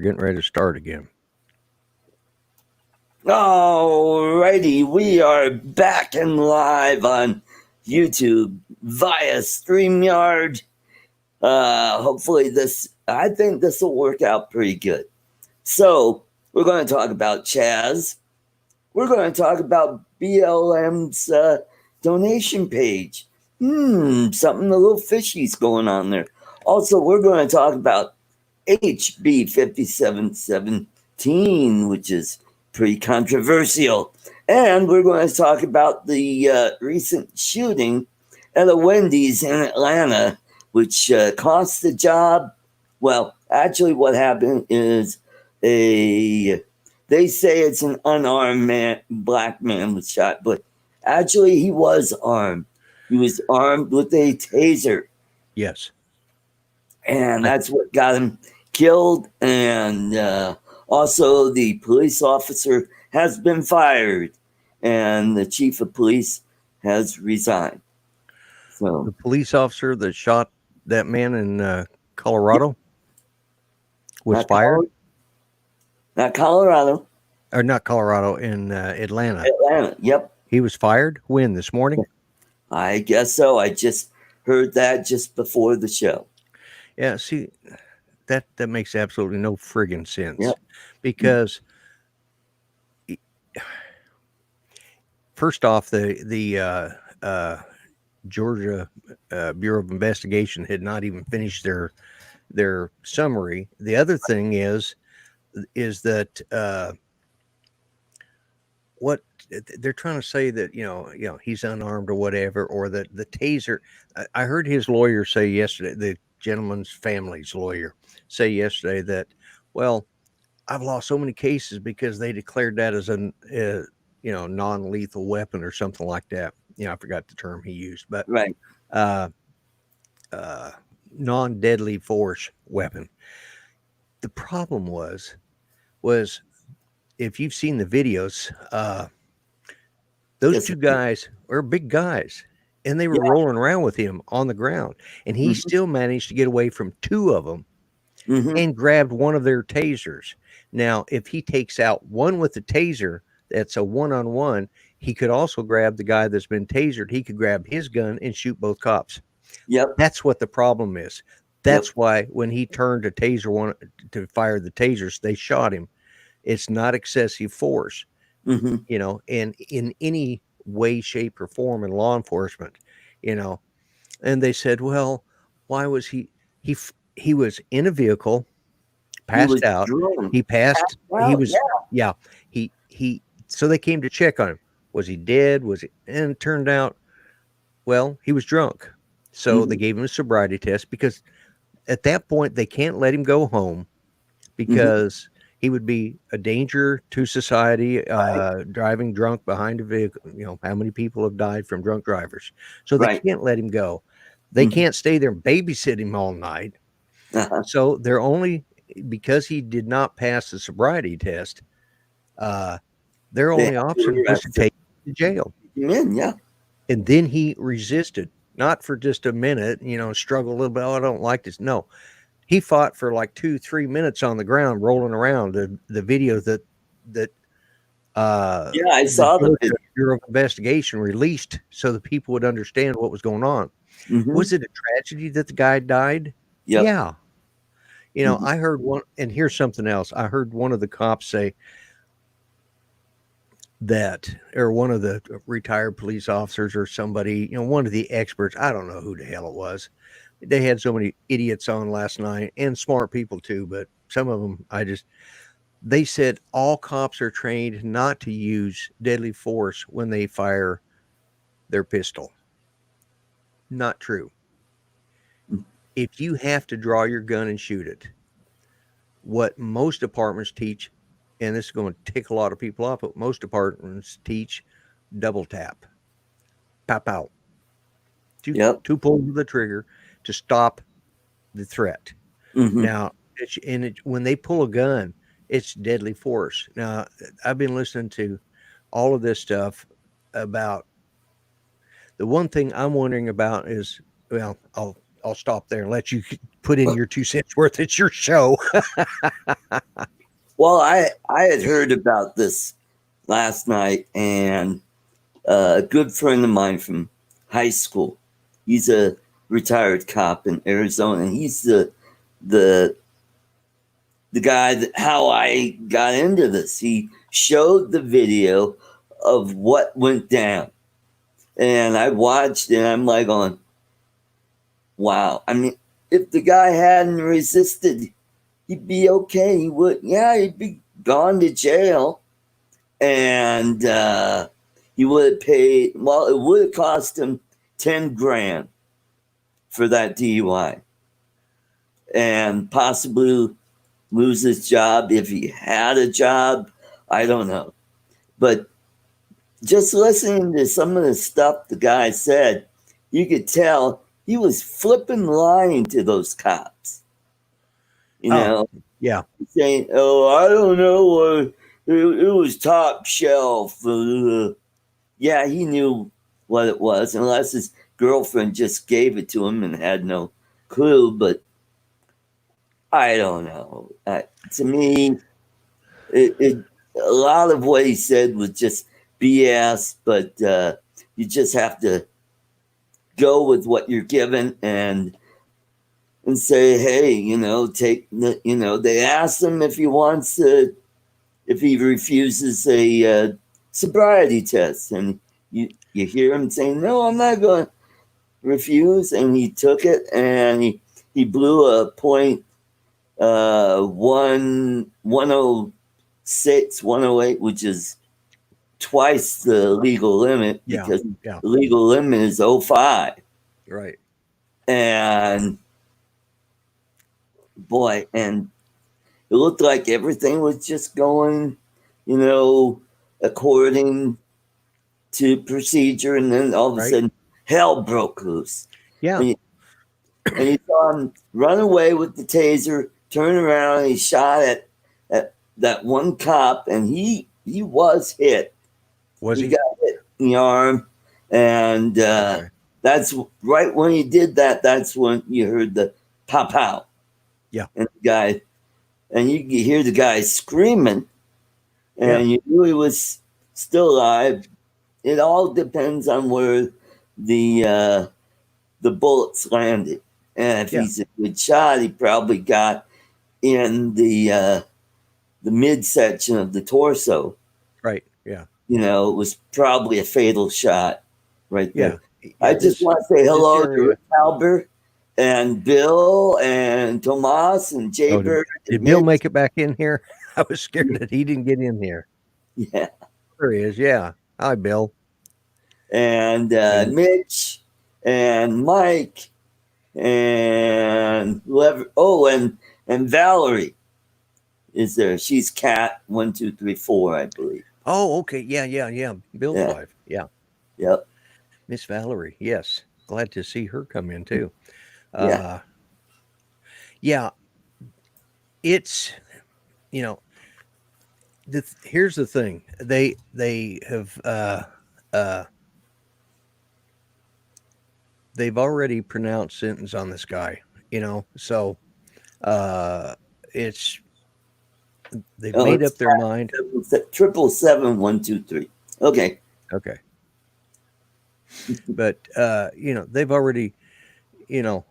Getting ready to start again. Alrighty, we are back and live on YouTube via StreamYard. Hopefully I think this will work out pretty good. So, we're going to talk about CHAZ. We're going to talk about BLM's donation page. Something a little fishy's going on there. Also, we're going to talk about HB 5717, which is pretty controversial. And we're going to talk about the recent shooting at a Wendy's in Atlanta, which cost the job. Well, actually, what happened is they say it's an unarmed black man was shot, but actually he was armed. He was armed with a taser. Yes. And that's what got him killed. And also, the police officer has been fired, and the chief of police has resigned. So the police officer that shot that man in Colorado was fired. Not Colorado. Or not Colorado, in Atlanta. Atlanta, yep. He was fired when this morning? I guess so. I just heard that just before the show. Yeah, see, that makes absolutely no friggin' sense. Yep. Because first off, the Georgia Bureau of Investigation had not even finished their summary. The other thing is that what they're trying to say, that he's unarmed or whatever, or that the taser. I heard his lawyer say yesterday, the gentleman's family's lawyer say yesterday, that, well, I've lost so many cases because they declared that as a non-lethal weapon or something like that. I forgot the term he used, but right. Non-deadly force weapon. The problem was if you've seen the videos, those two guys are big guys, and they were rolling around with him on the ground, and he still managed to get away from two of them and grabbed one of their tasers. Now, if he takes out one with the taser, that's a one-on-one. He could also grab the guy that's been tasered. He could grab his gun and shoot both cops. Yep. That's what the problem is. That's why when he turned to fire the tasers, they shot him. It's not excessive force, and in any way, shape, or form in law enforcement, and they said, well, why was he was in a vehicle, passed out. Drunk. He passed. Out, he was, so they came to check on him. Was he dead? And it turned out, well, he was drunk. So they gave him a sobriety test, because at that point they can't let him go home, because he would be a danger to society, driving drunk behind a vehicle. How many people have died from drunk drivers? So they can't let him go. They can't stay there and babysit him all night. So they're only, because he did not pass the sobriety test, their only option was to take him to jail. And then he resisted, not for just a minute, struggle a little bit. Oh, I don't like this. No. He fought for like 2-3 minutes on the ground, rolling around. The video that I saw the Bureau of Investigation released, so the people would understand what was going on. Was it a tragedy that the guy died? Yep. Yeah. I heard one, and here's something else. I heard one of the cops say that, or one of the retired police officers or somebody, one of the experts, I don't know who the hell it was. They had so many idiots on last night, and smart people too, but some of them, they said all cops are trained not to use deadly force when they fire their pistol. Not true. If you have to draw your gun and shoot it, what most departments teach, and this is going to tick a lot of people off, but most departments teach double tap. Pop out. Two pulls of the trigger to stop the threat. Now, when they pull a gun, it's deadly force. Now, I've been listening to all of this stuff about. The one thing I'm wondering about is, well, I'll I'll stop there and let you put in your 2 cents worth. It's your show. Well, I had heard about this last night, and a good friend of mine from high school, he's a retired cop in Arizona, and he's the guy that how I got into this. He showed the video of what went down, and I watched it. And I'm like, on, wow. I mean, if the guy hadn't resisted, he'd be okay. He would, yeah, he'd be gone to jail, and he would have paid. Well, it would have cost him 10 grand for that DUI, and possibly lose his job if he had a job. I don't know, but just listening to some of the stuff the guy said, you could tell he was flipping line to those cops. You know, Yeah. saying, "Oh, I don't know, it was top shelf." Yeah, he knew what it was, unless his girlfriend just gave it to him and had no clue. But I don't know. To me, it a lot of what he said was just BS. But you just have to go with what you're given and say, hey, you know, take the, you know, they asked him if he wants to, if he refuses a sobriety test, and you hear him saying, no, I'm not going to refuse, and he took it, and he blew a point 106, 108, which is twice the legal limit, because the legal limit is 05. Right. And boy, and it looked like everything was just going, you know, according to procedure, and then all of a sudden hell broke loose. Yeah. And you saw him run away with the taser, turn around, and he shot at that one cop, and he was hit. He got hit in the arm, and that's right when he did that. That's when you heard the pop out. Yeah, and the guy, and you hear the guy screaming, and you knew he was still alive. It all depends on where the bullets landed, and if he's a good shot, he probably got in the midsection of the torso. Right. Yeah. You know, it was probably a fatal shot right there. Yeah, I just want to say hello to Rick Albert and Bill and Tomas and Jay Bird. Did Bill make it back in here? I was scared that he didn't get in here. Yeah. There he is. Yeah. Hi, Bill. And Mitch and Mike and whoever. Oh, and Valerie is there. She's Cat 1, 2, 3, 4, I believe. Oh, okay. Yeah. Bill's wife. Yeah. Yep. Miss Valerie. Yes. Glad to see her come in too. Yeah. It's, you know, here's the thing. They have they've already pronounced sentence on this guy, you know. So it's they've made up their mind. 777-123. Okay. But you know, they've already, you know,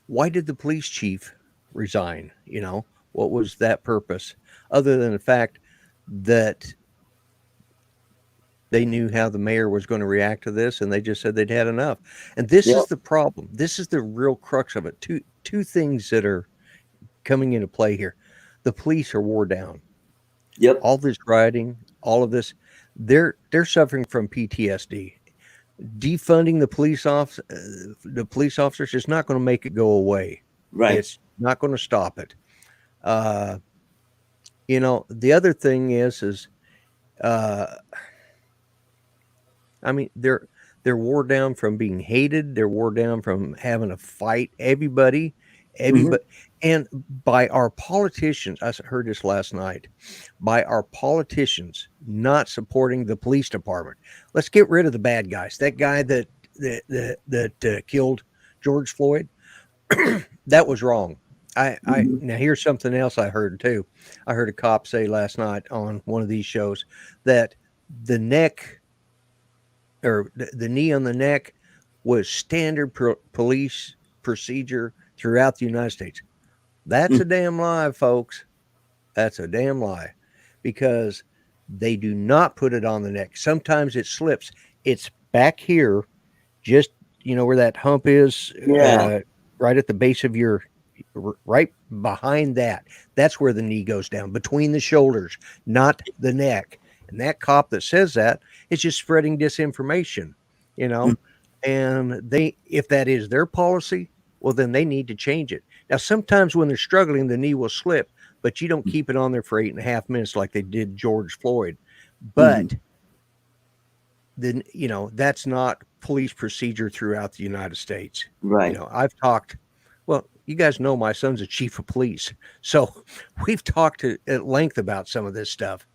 why did the police chief resign? You know, what was that purpose, other than the fact that they knew how the mayor was going to react to this, and they just said they'd had enough. And this is the problem. This is the real crux of it. Two things that are coming into play here. The police are wore down. Yep. All this rioting, all of this, they're suffering from PTSD. Defunding the police officers is not going to make it go away. Right. It's not going to stop it. You know, the other thing is I mean, they're wore down from being hated. They're wore down from having to fight everybody, and by our politicians. I heard this last night. By our politicians not supporting the police department. Let's get rid of the bad guys. That guy that killed George Floyd. That was wrong. I Mhm. now here's something else I heard too. I heard a cop say last night on one of these shows that the neck or the knee on the neck was standard police procedure throughout the United States. That's a damn lie, folks. That's a damn lie because they do not put it on the neck. Sometimes it slips. It's back here, just where that hump is, Yeah. right at the base of your, right behind that. That's where the knee goes down between the shoulders, not the neck. And that cop that says that is just spreading disinformation, you know. And if that is their policy, well, then they need to change it. Now, sometimes when they're struggling, the knee will slip, but you don't keep it on there for 8.5 minutes like they did George Floyd. Mhm. But then that's not police procedure throughout the United States. Right. I've talked. Well, you guys know my son's a chief of police, so we've talked at length about some of this stuff,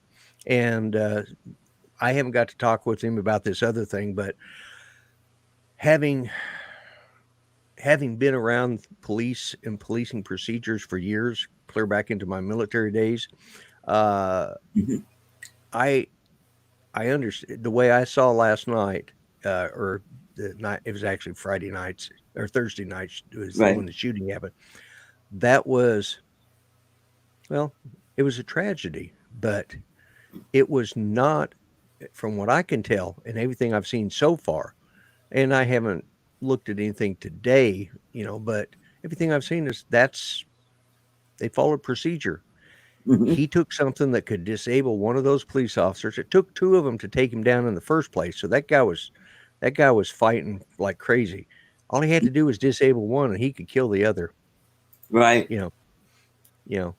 and I haven't got to talk with him about this other thing, but having having been around police and policing procedures for years, clear back into my military days, uh, Mhm. I I understand the way I saw last night, or the night. It was actually Friday nights or Thursday nights was Right. when the shooting happened. That was, well, it was a tragedy, but it was not, from what I can tell and everything I've seen so far. And I haven't looked at anything today, but everything I've seen is they followed procedure. Mhm. He took something that could disable one of those police officers. It took two of them to take him down in the first place. So that guy was fighting like crazy. All he had to do was disable one, and he could kill the other. Right. You know, you know.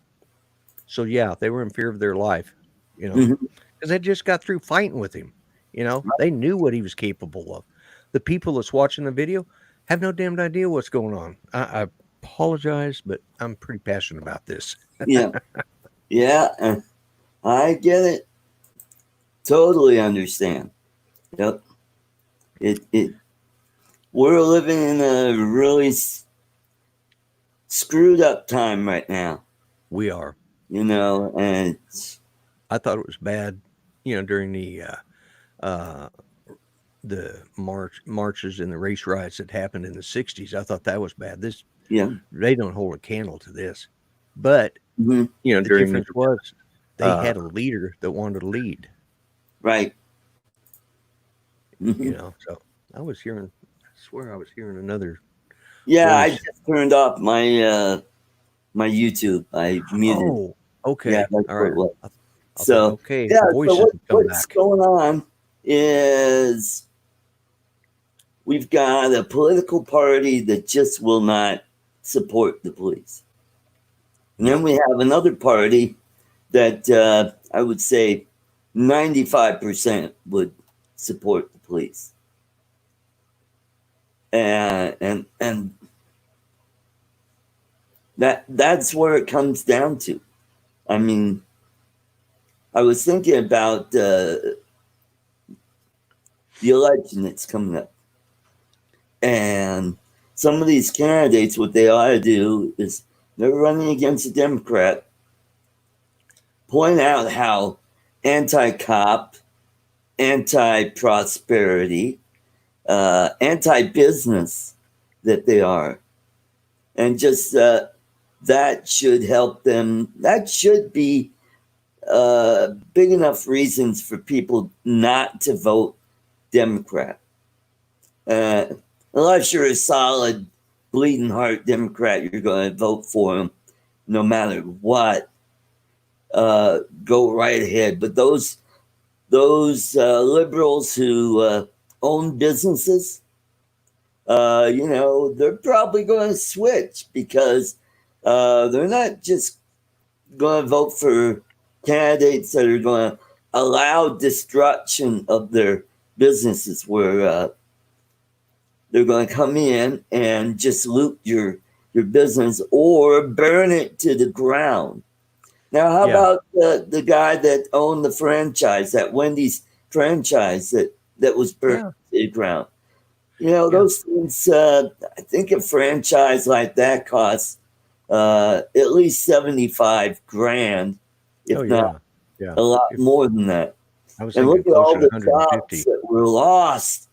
So yeah, they were in fear of their life. You know, Mhm. because they just got through fighting with him. They knew what he was capable of. The people that's watching the video have no damned idea what's going on. I apologize, but I'm pretty passionate about this. Yeah. Yeah. I get it. Totally understand. Yep. It. We're living in a really screwed up time right now. We are. And I thought it was bad, during uh, the marches and the race riots that happened in the '60s. I thought that was bad. yeah. They don't hold a candle to this. But Hmm. the During the difference was they uh, had a leader that wanted to lead. Right. Hmm. So I swear I was hearing another Yeah. I voice. just turned off my YouTube. I muted. Oh, Yeah, okay, that's all what right. it was. I thought, So okay, yeah. the So voices have come what's back. going on is we've got a political party that just will not support the police. And then No, we have another party that I would say 95% would support the police. And that's where it comes down to. I mean, I was thinking about the election that's coming up. And some of these candidates, what they ought to do is they're running against a Democrat, point out how anti-cop, anti-prosperity, anti-business that they are. And just that should help them. That should be big enough reasons for people not to vote Democrat. Uh, Unless you're a solid, bleeding heart Democrat, you're going to vote for them no matter what. Go right ahead. But those liberals who own businesses, they're probably going to switch because they're not just going to vote for candidates that are going to allow destruction of their businesses, where they're going to come in and just loot your business or burn it to the ground. Now, how yeah, about the guy that owned the franchise, that Wendy's franchise that was burned yeah. to the ground? Yeah. those things. I think a franchise like that costs at least 75 grand, Oh if not yeah. Yeah. a lot If more than that. I was And thinking look at all closer to the jobs 150. that were lost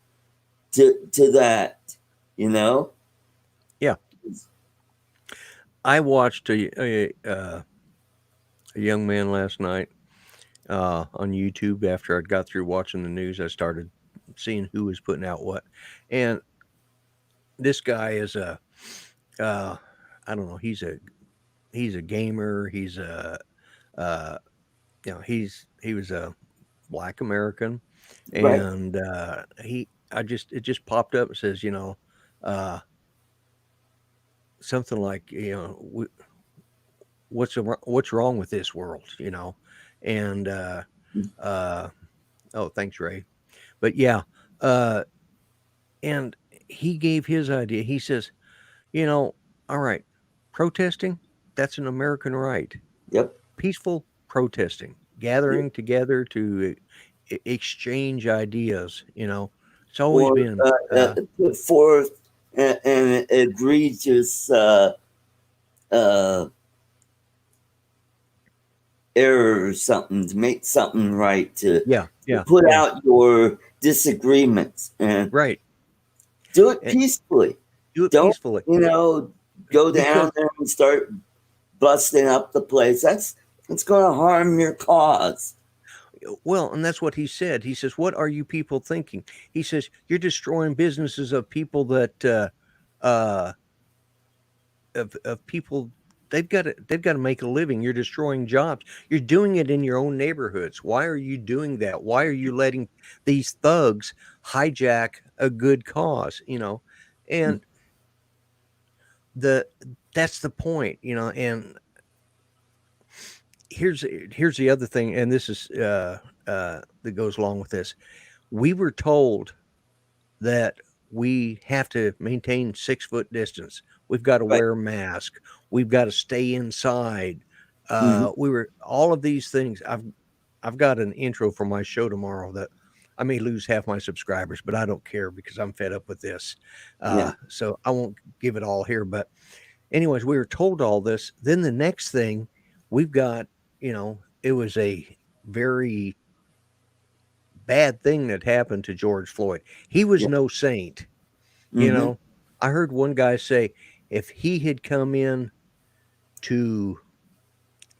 to that. You know. Yeah. I watched a young man last night on YouTube. After I got through watching the news, I started seeing who was putting out what. And this guy is uh, I don't know. He's a gamer. He's a uh, he was a black American, Right. and he I just it just popped up and says, uh, something like, what's wrong with this world, and uh, oh, thanks, Ray. But yeah, uh, and he gave his idea. He says, you know, all right, protesting, that's an American right. Yep. Peaceful protesting, Yep. gathering together to exchange ideas. It's always Or been, put forth an egregious uh, error or something to make something right, yeah, to yeah, put yeah, out your disagreements and right. do it And peacefully. do it Don't, peacefully go because down there and start busting up the place. That's going to harm your cause. well, and that's what he said. He says, "What are you people thinking?" He says, "You're destroying businesses of people that uh, of people they've got to make a living. You're destroying jobs. You're doing it in your own neighborhoods. Why are you doing that? Why are you letting these thugs hijack a good cause?" And the that's the point. And here's the other thing, and this is that goes along with this. We were told that we have to maintain 6 foot distance. We've got to Right. wear a mask. We've got to stay inside. Hmm. We were all of these things. I've got an intro for my show tomorrow that I may lose half my subscribers, but I don't care because I'm fed up with this. Yeah. So I won't give it all here. But anyways, we were told all this. Then the next thing we've got, it was a very bad thing that happened to George Floyd. He was Yeah. no saint. You Hmm. know, I heard one guy say if he had come in to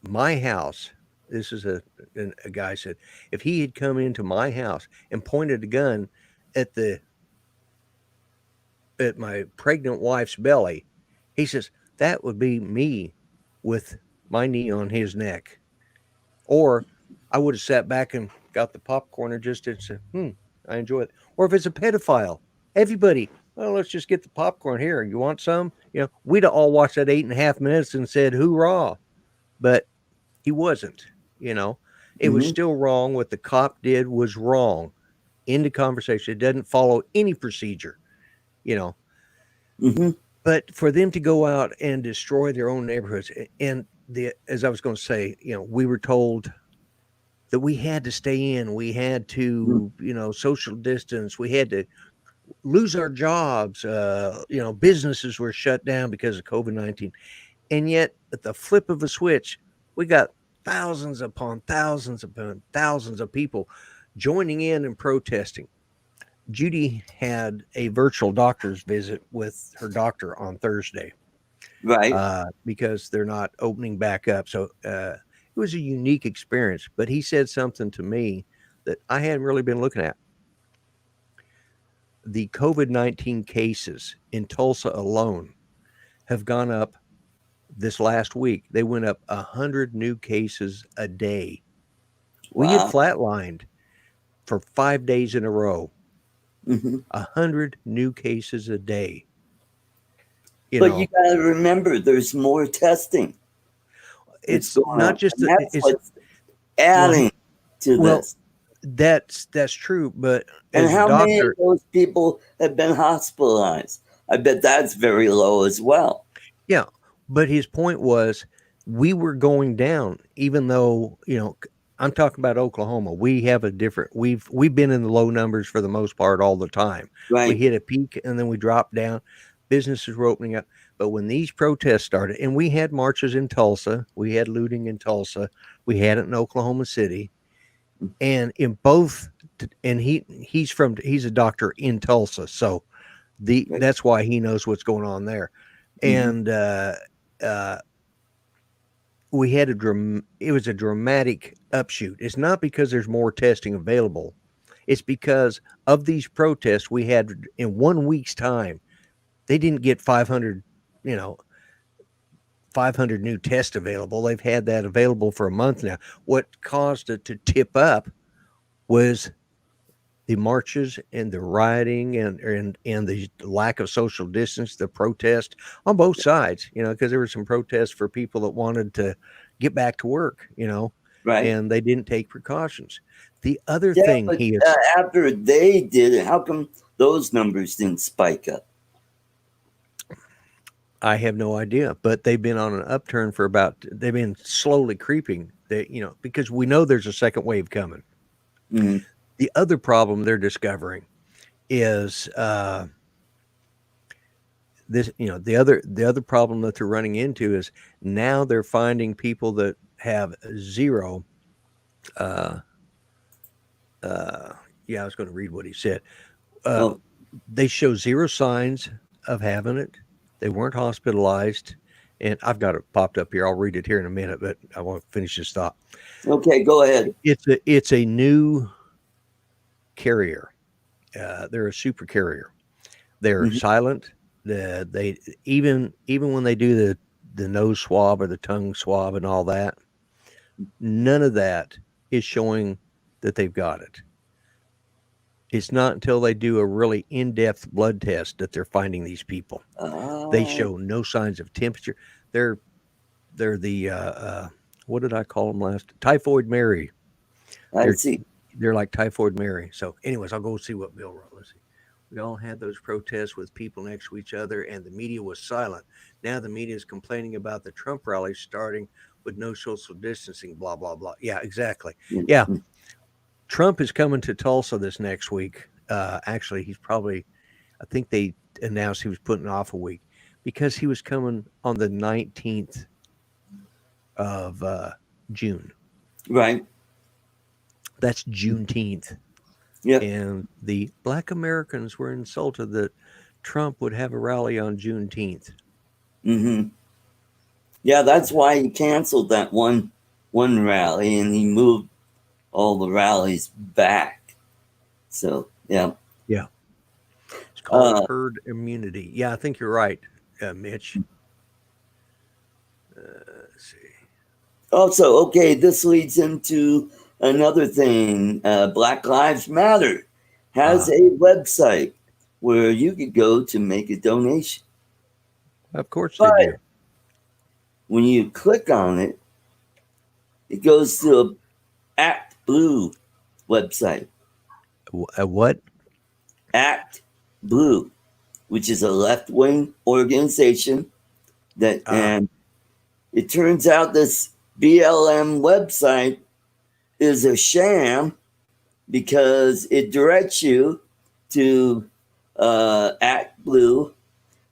my house, this is a guy said, if he had come into my house and pointed a gun at the at my pregnant wife's belly, he says that would be me with my knee on his neck. Or I would have sat back and got the popcorn and just said, I enjoy it. Or if it's a pedophile, everybody, well, let's just get the popcorn here. You want some? We'd have all watched that 8.5 minutes and said, hoorah. But he wasn't, you know. It was Hmm. still wrong. What the cop did was wrong. End of conversation. It doesn't follow any procedure, you know. Hmm. But for them to go out and destroy their own neighborhoods, and as I was going to say, we were told that we had to stay in, we had to, social distance, we had to lose our jobs, businesses were shut down because of COVID-19. And yet, at the flip of a switch, we got thousands upon thousands of people joining in and protesting. Judy had a virtual doctor's visit with her doctor on Thursday Right. because they're not opening back up. So it was a unique experience. But he said something to me that I hadn't really been looking at. The COVID-19 cases in Tulsa alone have gone up this last week. They went up 100 new cases a day. We had Wow. flatlined for 5 days in a row. Hmm. 100 new cases a day. You But you know, got to remember, there's more testing that's it's going not on, just and that's it's what's well, adding to well, this. that's true. But And as a how many of doctor, those people have been hospitalized? I bet that's very low as well. yeah. But his point was we were going down, even though I'm talking about Oklahoma. We have a different. We've been in the low numbers for the most part all the time. We Right, hit a peak and then we dropped down. Businesses were opening up, but when these protests started, and we had marches in Tulsa, we had looting in Tulsa, we had it in Oklahoma City, and in both, and he's a doctor in Tulsa, so right. that's why he knows what's going on there, Hmm. and uh, we had it was a dramatic upshoot. It's not because there's more testing available. It's because of these protests we had in 1 week's time. They didn't get 500, you know, 500 new tests available. They've had that available for a month now. What caused it to tip up was the marches and the rioting and the lack of social distance, the protest on both sides, because there were some protests for people that wanted to get back to work, Right. and they didn't take precautions. The other Yeah, thing but he is, after they did it, how come those numbers didn't spike up? I have no idea, but they've been on an upturn they've been slowly creeping. Because we know there's a second wave coming. Mm, The other problem they're discovering is the other problem that they're running into is now they're finding people that have zero. Uh, yeah, I was going to read what he said. Uh, oh, they show zero signs of having it. They weren't hospitalized, and I've got it popped up here. I'll read it here in a minute, but I want to finish this thought. okay, go ahead. It's a new carrier. They're a super carrier. They're Hmm. silent. They even when they do the nose swab or the tongue swab and all that, none of that is showing that they've got it. It's not until they do a really in-depth blood test that they're finding these people. They Uh, show no signs of temperature. They're they're the what did I call them last? Typhoid Mary. I They're see. they're like Typhoid Mary. So, anyways, I'll go see what Bill wrote. Let's see. We all had those protests with people next to each other, and the media was silent. Now the media is complaining about the Trump rally starting with no social distancing, blah, blah, blah. Yeah, exactly. Yeah, Mm-hmm. Trump is coming to Tulsa this next week. Actually, I think they announced he was putting off a week because he was coming on the 19th of June. Right. That's Juneteenth. Yep. And the black Americans were insulted that Trump would have a rally on Juneteenth. Hmm. Yeah, that's why he canceled that one rally and he moved all the rallies back. So yeah. Yeah. It's called Uh, herd immunity. Yeah, I think you're right, Mitch. Let's see. Also, okay, this leads into another thing. Black Lives Matter has Uh, a website where you could go to make a donation. of course they But do. when you click on it, it goes to a Act Blue website. What? Act Blue, which is a left wing organization that, Uh, and it turns out this BLM website is a sham because it directs you to Act Blue.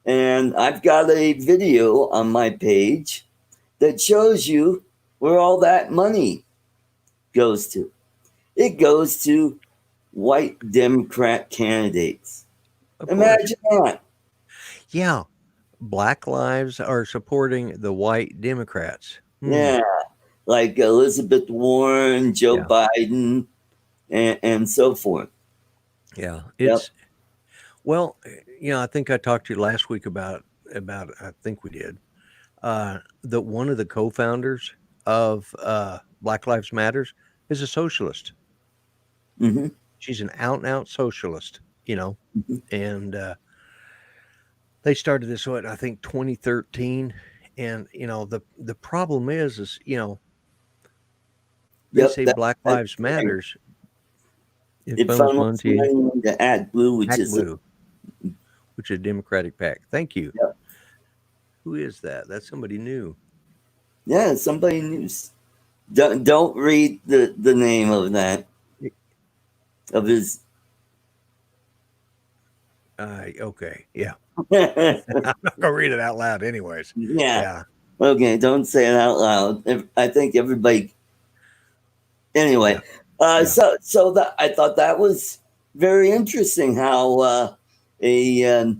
And I've got a video on my page that shows you where all that money goes to. It goes to white Democrat candidates. of course. Imagine that. Yeah. Black lives are supporting the white Democrats. Hmm. Yeah. Like Elizabeth Warren, Joe Yeah. Biden, and so forth. Yeah. Yep. Well, I think I talked to you last week about I think we did that one of the co-founders of Black Lives Matters is a socialist. Hmm. She's an out and out socialist, Hmm. and they started this what I think 2013. And the problem is they Yep. say Black That's Lives right. Matters. It It funnels funnels money money into Act Blue, which Act is Blue, which is a Democratic PAC. Thank you. yep. Who is that? That's somebody new. Yeah, somebody news. Don't read the name of that of his. Okay, yeah. I'm not gonna read it out loud, anyways. Yeah. Yeah, Okay. Don't say it out loud. I think everybody. Anyway. yeah, yeah. So that I thought that was very interesting. How a a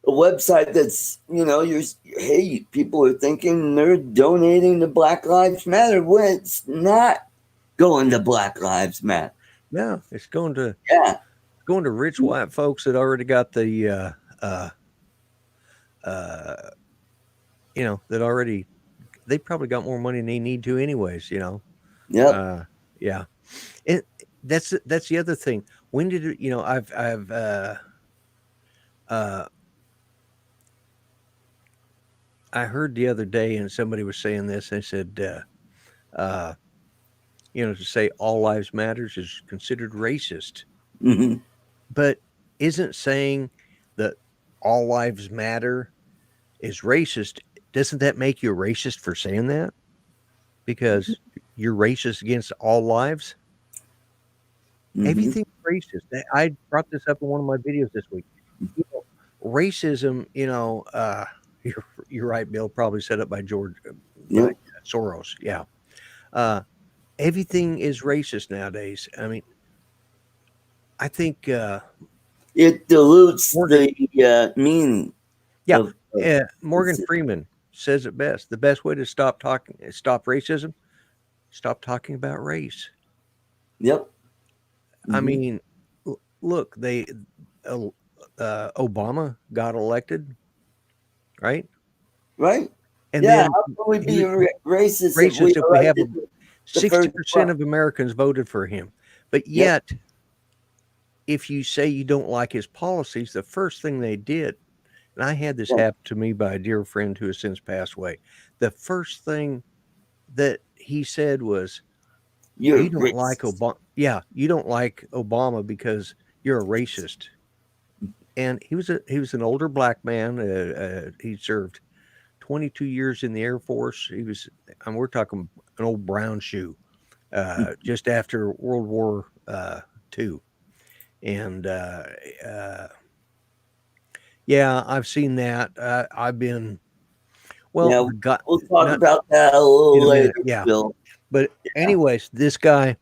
website that's you're hey, people are thinking they're donating to Black Lives Matter when it's not going to Black Lives Matter. No, it's Yeah. going to rich white folks that already got the uh, that already they probably got more money than they need to, anyways. Yep. Uh, yeah, and that's the other thing. When did it? I've uh, I heard the other day, and somebody was saying this. They said, uh, to say all lives matters is considered racist, Hmm. but isn't saying that all lives matter is racist? Doesn't that make you a racist for saying that? Because you're racist against all lives? Hmm. Everything's racist. I brought this up in one of my videos this week. You know, racism, you're right, Bill, probably set up by by Yep. Soros. Yeah. Uh, Everything is racist nowadays. I mean, I think It dilutes Morgan, the meaning yeah, of Morgan Freeman says it best. The best way to stop racism, stop talking about race. Yep. I Hmm. mean, look, uh, Obama got elected, right? Right. And Yeah. then How can we he be was racist if we racist if we have elected the first 60% one? of Americans voted for him. But Yep. yet, if you say you don't like his policies, the first thing they did, and I had this Yeah. happen to me by a dear friend who has since passed away, the first thing that he said was, You're "You don't like racist. Obama. Yeah, you don't like Obama because you're a racist." And he was an older black man. He served 22 years in the Air Force. And we're talking an old brown shoe, just after World War II. And uh, yeah, I've seen that. I've been well, Yeah. the guy, We'll talk not about that a in little a later, minute. Yeah, Bill. but anyways, this guy,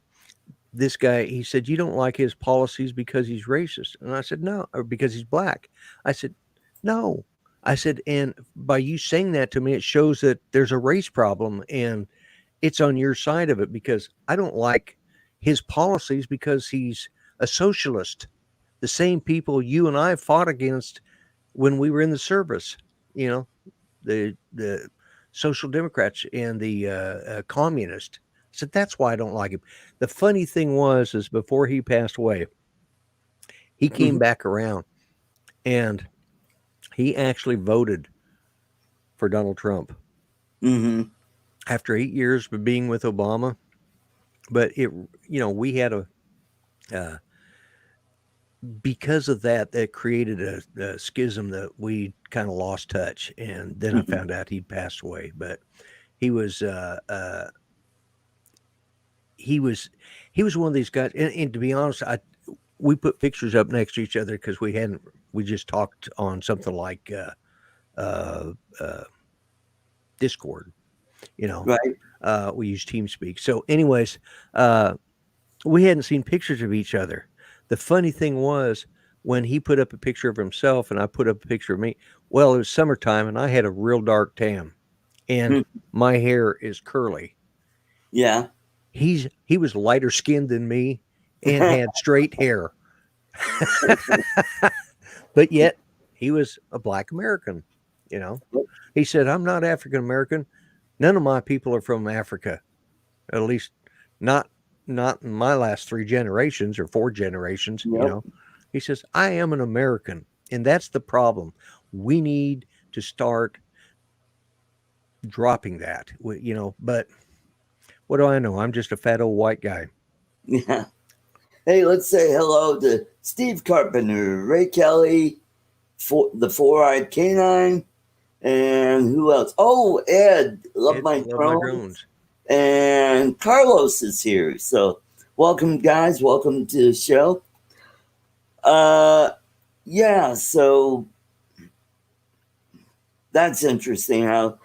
he said you don't like his policies because he's racist, and I said no, or because he's black. I said no. I said, and by you saying that to me, it shows that there's a race problem, and it's on your side of it because I don't like his policies because he's a socialist. The same people you and I fought against when we were in the service, you know, the social democrats and the communists. So that's why I don't like him. The funny thing was, is before he passed away, he came Hmm. back around and he actually voted for Donald Trump Hmm. after 8 years of being with Obama. But we had uh, because of that, that created a schism that we kind of lost touch. And then I Hmm. found out he'd passed away. But he was he was he was one of these guys. And to be honest, we put pictures up next to each other because we just talked on something like uh, uh, Discord. You know, Right. we use TeamSpeak. So, anyways, uh, we hadn't seen pictures of each other. The funny thing was when he put up a picture of himself and I put up a picture of me. Well, it was summertime and I had a real dark tan, and Hmm. my hair is curly. Yeah. He was lighter skinned than me and had straight hair, but yet he was a black American. You know, he said, "I'm not African American. None of my people are from Africa. At least not not in my last 3 generations or 4 generations." Yep. He says, "I am an American," and that's the problem. We need to start dropping that. But what do I know? I'm just a fat old white guy. Yeah. Hey, let's say hello to Steve Carpenter, Ray Kelly, the Four-Eyed Canine, and who else? Oh, Ed, Love Ed My from Love My Drones. Drones. And Carlos is here. So welcome, guys. Welcome to the show. Yeah, so that's interesting how,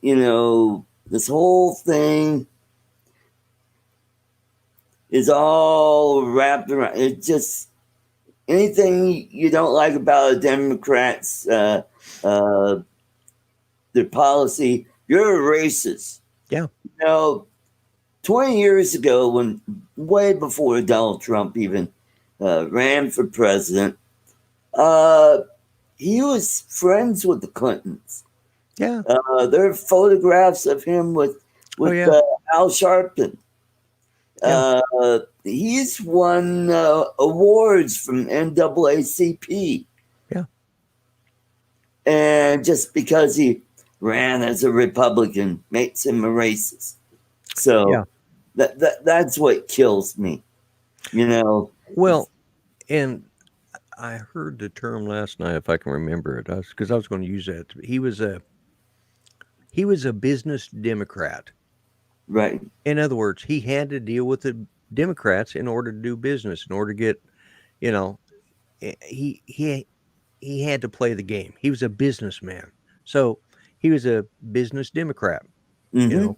this whole thing is all wrapped around. It just, anything you don't like about the Democrats, their policy, you're a racist. Yeah. 20 years ago, when way before Donald Trump even ran for president, he was friends with the Clintons. Yeah. There are photographs of him with Yeah. Al Sharpton. Yeah. He's won awards from NAACP. Yeah. And just because he ran as a Republican makes him a racist. So Yeah. that's what kills me. Well, and I heard the term last night, if I can remember it, because I was going to use that. He was a business Democrat. Right. In other words, he had to deal with the Democrats in order to do business, in order to get, he had to play the game. He was a businessman, so he was a business Democrat. Mm-hmm.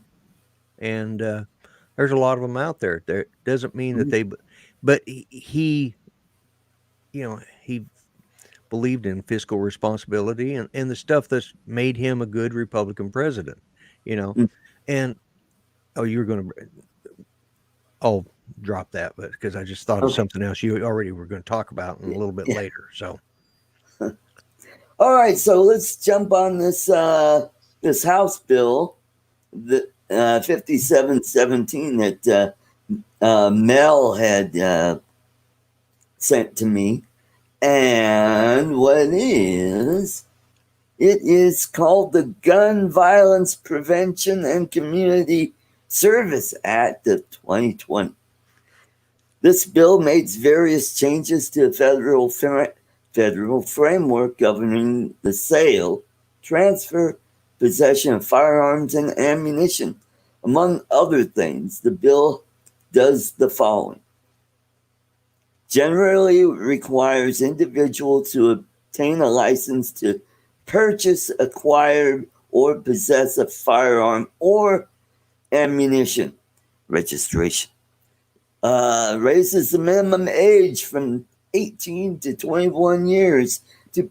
And there's a lot of them out there. There doesn't mean that Mm-hmm. but he he believed in fiscal responsibility and the stuff that's made him a good Republican president. You know, Mm-hmm. and you were going to. I'll drop that, but because I just thought of Okay. something else you already were going to talk about in a little bit Yeah. later. So, All right, so let's jump on this this House bill, the 5717 that Mel had sent to me, and what it is called the Gun Violence Prevention and Community Service Act of 2020. This bill makes various changes to the federal framework governing the sale, transfer, possession of firearms and ammunition. Among other things, the bill does the following. Generally requires individuals to obtain a license to purchase, acquire, or possess a firearm or ammunition registration. Raises the minimum age from 18 to 21 years to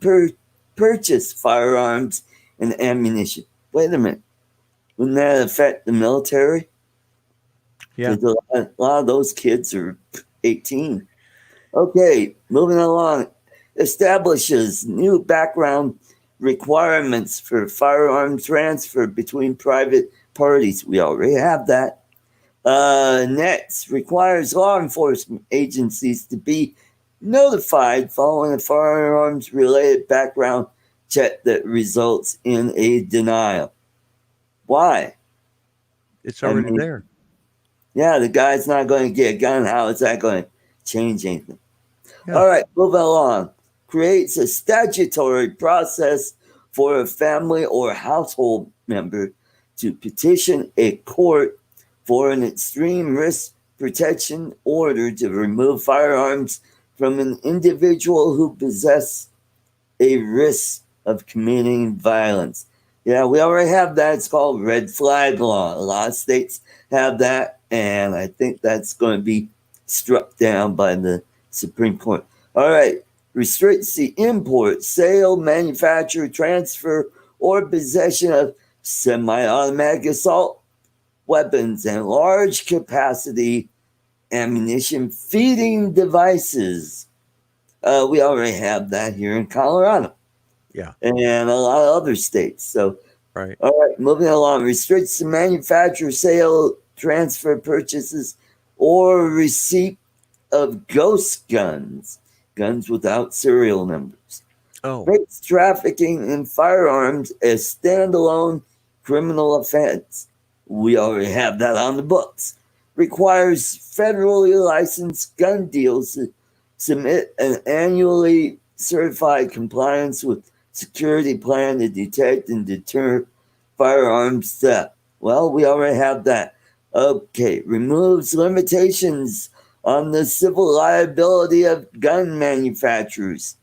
purchase firearms and ammunition. Wait a minute. Wouldn't that affect the military? yeah, Because a lot of those kids are 18. Okay, moving along. Establishes new background requirements for firearm transfer between private parties. We already have that. Next, requires law enforcement agencies to be notified following a firearms related background check that results in a denial. Why? it's I already mean, there. yeah, the guy's not going to get a gun. How is that going to change anything? Yeah. All right, moving along. Creates a statutory process for a family or household member to petition a court for an extreme risk protection order to remove firearms from an individual who possesses a risk of committing violence. Yeah, we already have that. It's called red flag law. A lot of states have that, and I think that's going to be struck down by the Supreme Court. All right. Restricts the import, sale, manufacture, transfer, or possession of semi automatic assault weapons and large capacity ammunition feeding devices. We already have that here in Colorado. Yeah. And a lot of other states. So, Right. all right, moving along. Restricts the manufacture, sale, transfer, purchases, or receipt of ghost guns, guns without serial numbers. Oh, Makes trafficking in firearms a standalone criminal offense. We already have that on the books. Requires federally licensed gun deals to submit an annually certified compliance with security plan to detect and deter firearms theft. Well, we already have that. Okay, removes limitations on the civil liability of gun manufacturers.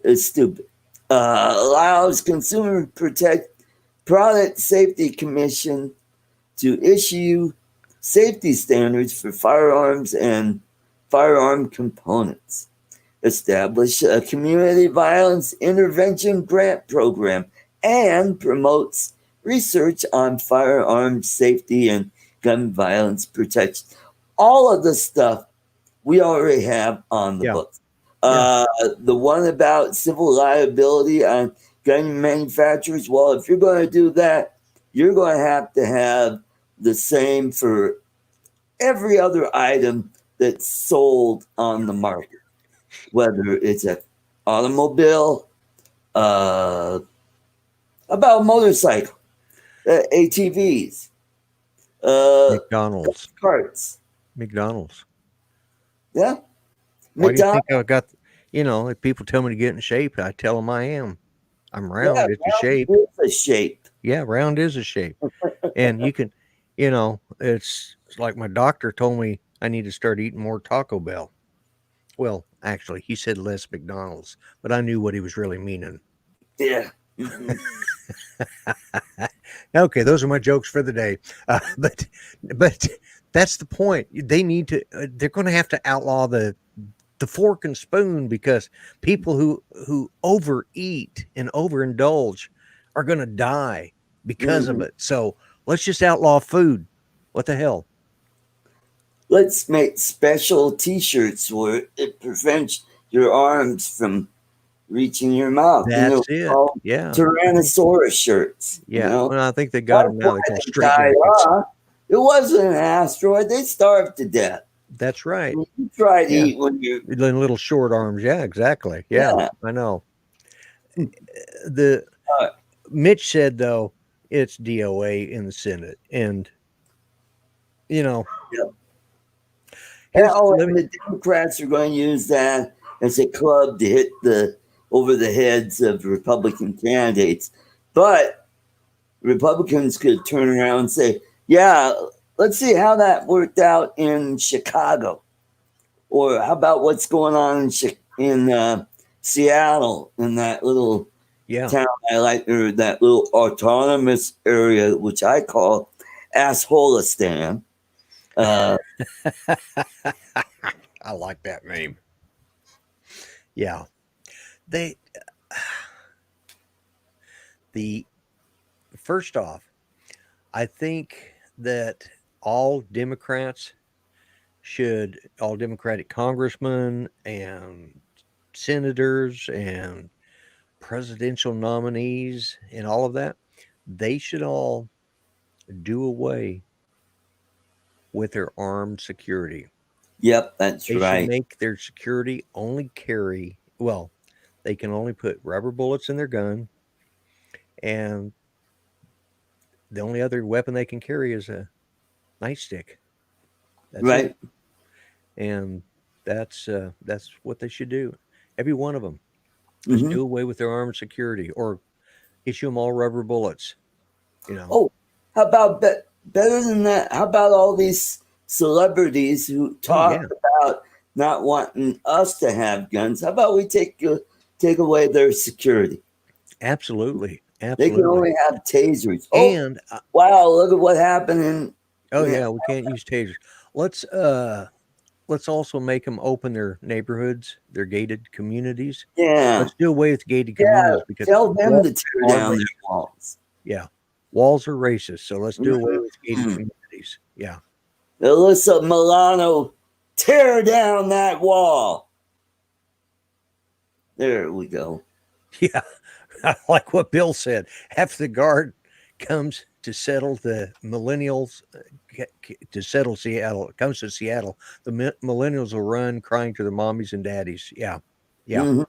It's stupid. Allows Consumer Product Safety Commission to issue safety standards for firearms and firearm components. Establish a community violence intervention grant program and promotes research on firearms safety and gun violence protection. All of the stuff we already have on the Yeah. books. Yeah. The one about civil liability on gun manufacturers, well, if you're going to do that, you're going to have the same for every other item that's sold on the market, whether it's an automobile, about motorcycle, ATVs, McDonald's. carts. McDonald's. Yeah. Why do you McDonald's. think I got? If people tell me to get in shape, I tell them I am. I'm Yeah, round. It's a shape. it's a shape. Yeah, round is a shape, and you can, it's like my doctor told me I need to start eating more Taco Bell. Well, actually, he said less McDonald's, but I knew what he was really meaning. Yeah. Mhm. Okay, those are my jokes for the day. But that's the point. They need to. They're going to have to outlaw the fork and spoon because people who overeat and overindulge are going to die because of Mhm. it. So let's just outlaw food. What the hell? Let's make special T-shirts where it prevents your arms from reaching your mouth. That's it. Called Yeah. Tyrannosaurus shirts. Yeah. Well, I think they got That's them now. why They call they straight died jackets. off. It wasn't an asteroid. They starved to death. That's right. You try to Yeah. eat when you. Little short arms. Yeah, exactly. Yeah, Yeah. I know. The Uh, Mitch said though it's DOA in the Senate, and you know, yeah. here's let And me. the Democrats are going to use that as a club to hit over the heads of Republican candidates. But Republicans could turn around and say, "Yeah, let's see how that worked out in Chicago, or how about what's going on in Seattle in that little Yeah, town I like, or that little autonomous area, which I call Assholistan." Uh, I like that name. Yeah, they the first off, I think that all Democrats all Democratic congressmen and senators and presidential nominees and all of that, they should all do away with their armed security. yep, that's They should right. make their security only carry, well, they can only put rubber bullets in their gun, and the only other weapon they can carry is a nightstick. That's it. Right. And that's what they should do. Every one of them. Just Hmm. do away with their armed security or issue them all rubber bullets. You know. Oh, how about better than that? How about all these celebrities who Oh talk yeah, about not wanting us to have guns? How about we take away their security? absolutely, They can absolutely. only have tasers. Oh, And wow! Look at what happened in. oh yeah, we can't use tasers. Let's uh let's also make them open their neighborhoods, their gated communities. Yeah, Let's do away with gated yeah. communities because Tell them walls to tear are down their racist. walls. Yeah, walls are racist. So let's do away with gated Mhm. communities. Yeah, Alyssa Milano, tear down that wall. There we go. yeah. I like what Bill said. After the guard comes to settle the millennials, to settle Seattle, comes to Seattle, the millennials will run crying to their mommies and daddies. Yeah, yeah, Hmm.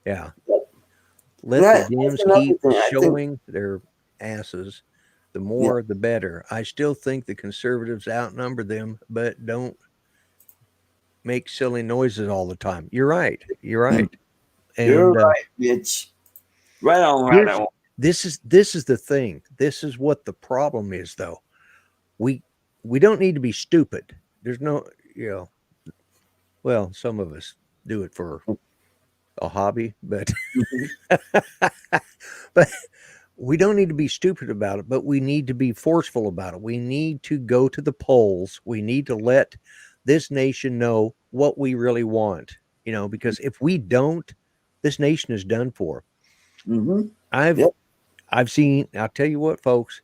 yeah. And Let the that's Dems another keep thing. I think. showing their asses. The Yeah. more, the better. I still think the conservatives outnumber them, but don't make silly noises all the time. You're right. You're right. You're And right, bitch. Right on, right here's on. this is the thing. This is what the problem is, though. We we don't need to be stupid. There's no, you know, well, some of us do it for a hobby, but Mhm. but we don't need to be stupid about it, but we need to be forceful about it. We need to go to the polls. We need to let this nation know what we really want, because if we don't, this nation is done for. Mhm. I've Yep. I've seen, I'll tell you what, folks,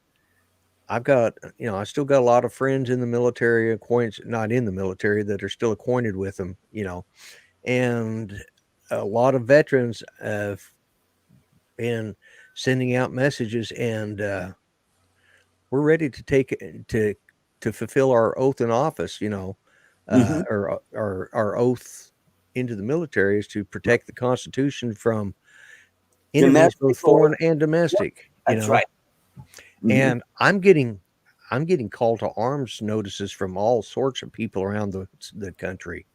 I've got, I still got a lot of friends in the military, acquaintances, not in the military, that are still acquainted with them, and a lot of veterans have been sending out messages, and we're ready to to fulfill our oath in office, Mhm. or our oath into the military is to protect the Constitution from enemies, both Domestic or foreign and yep, domestic, that's right. Mhm. and I'm getting call to arms notices from all sorts of people around the country.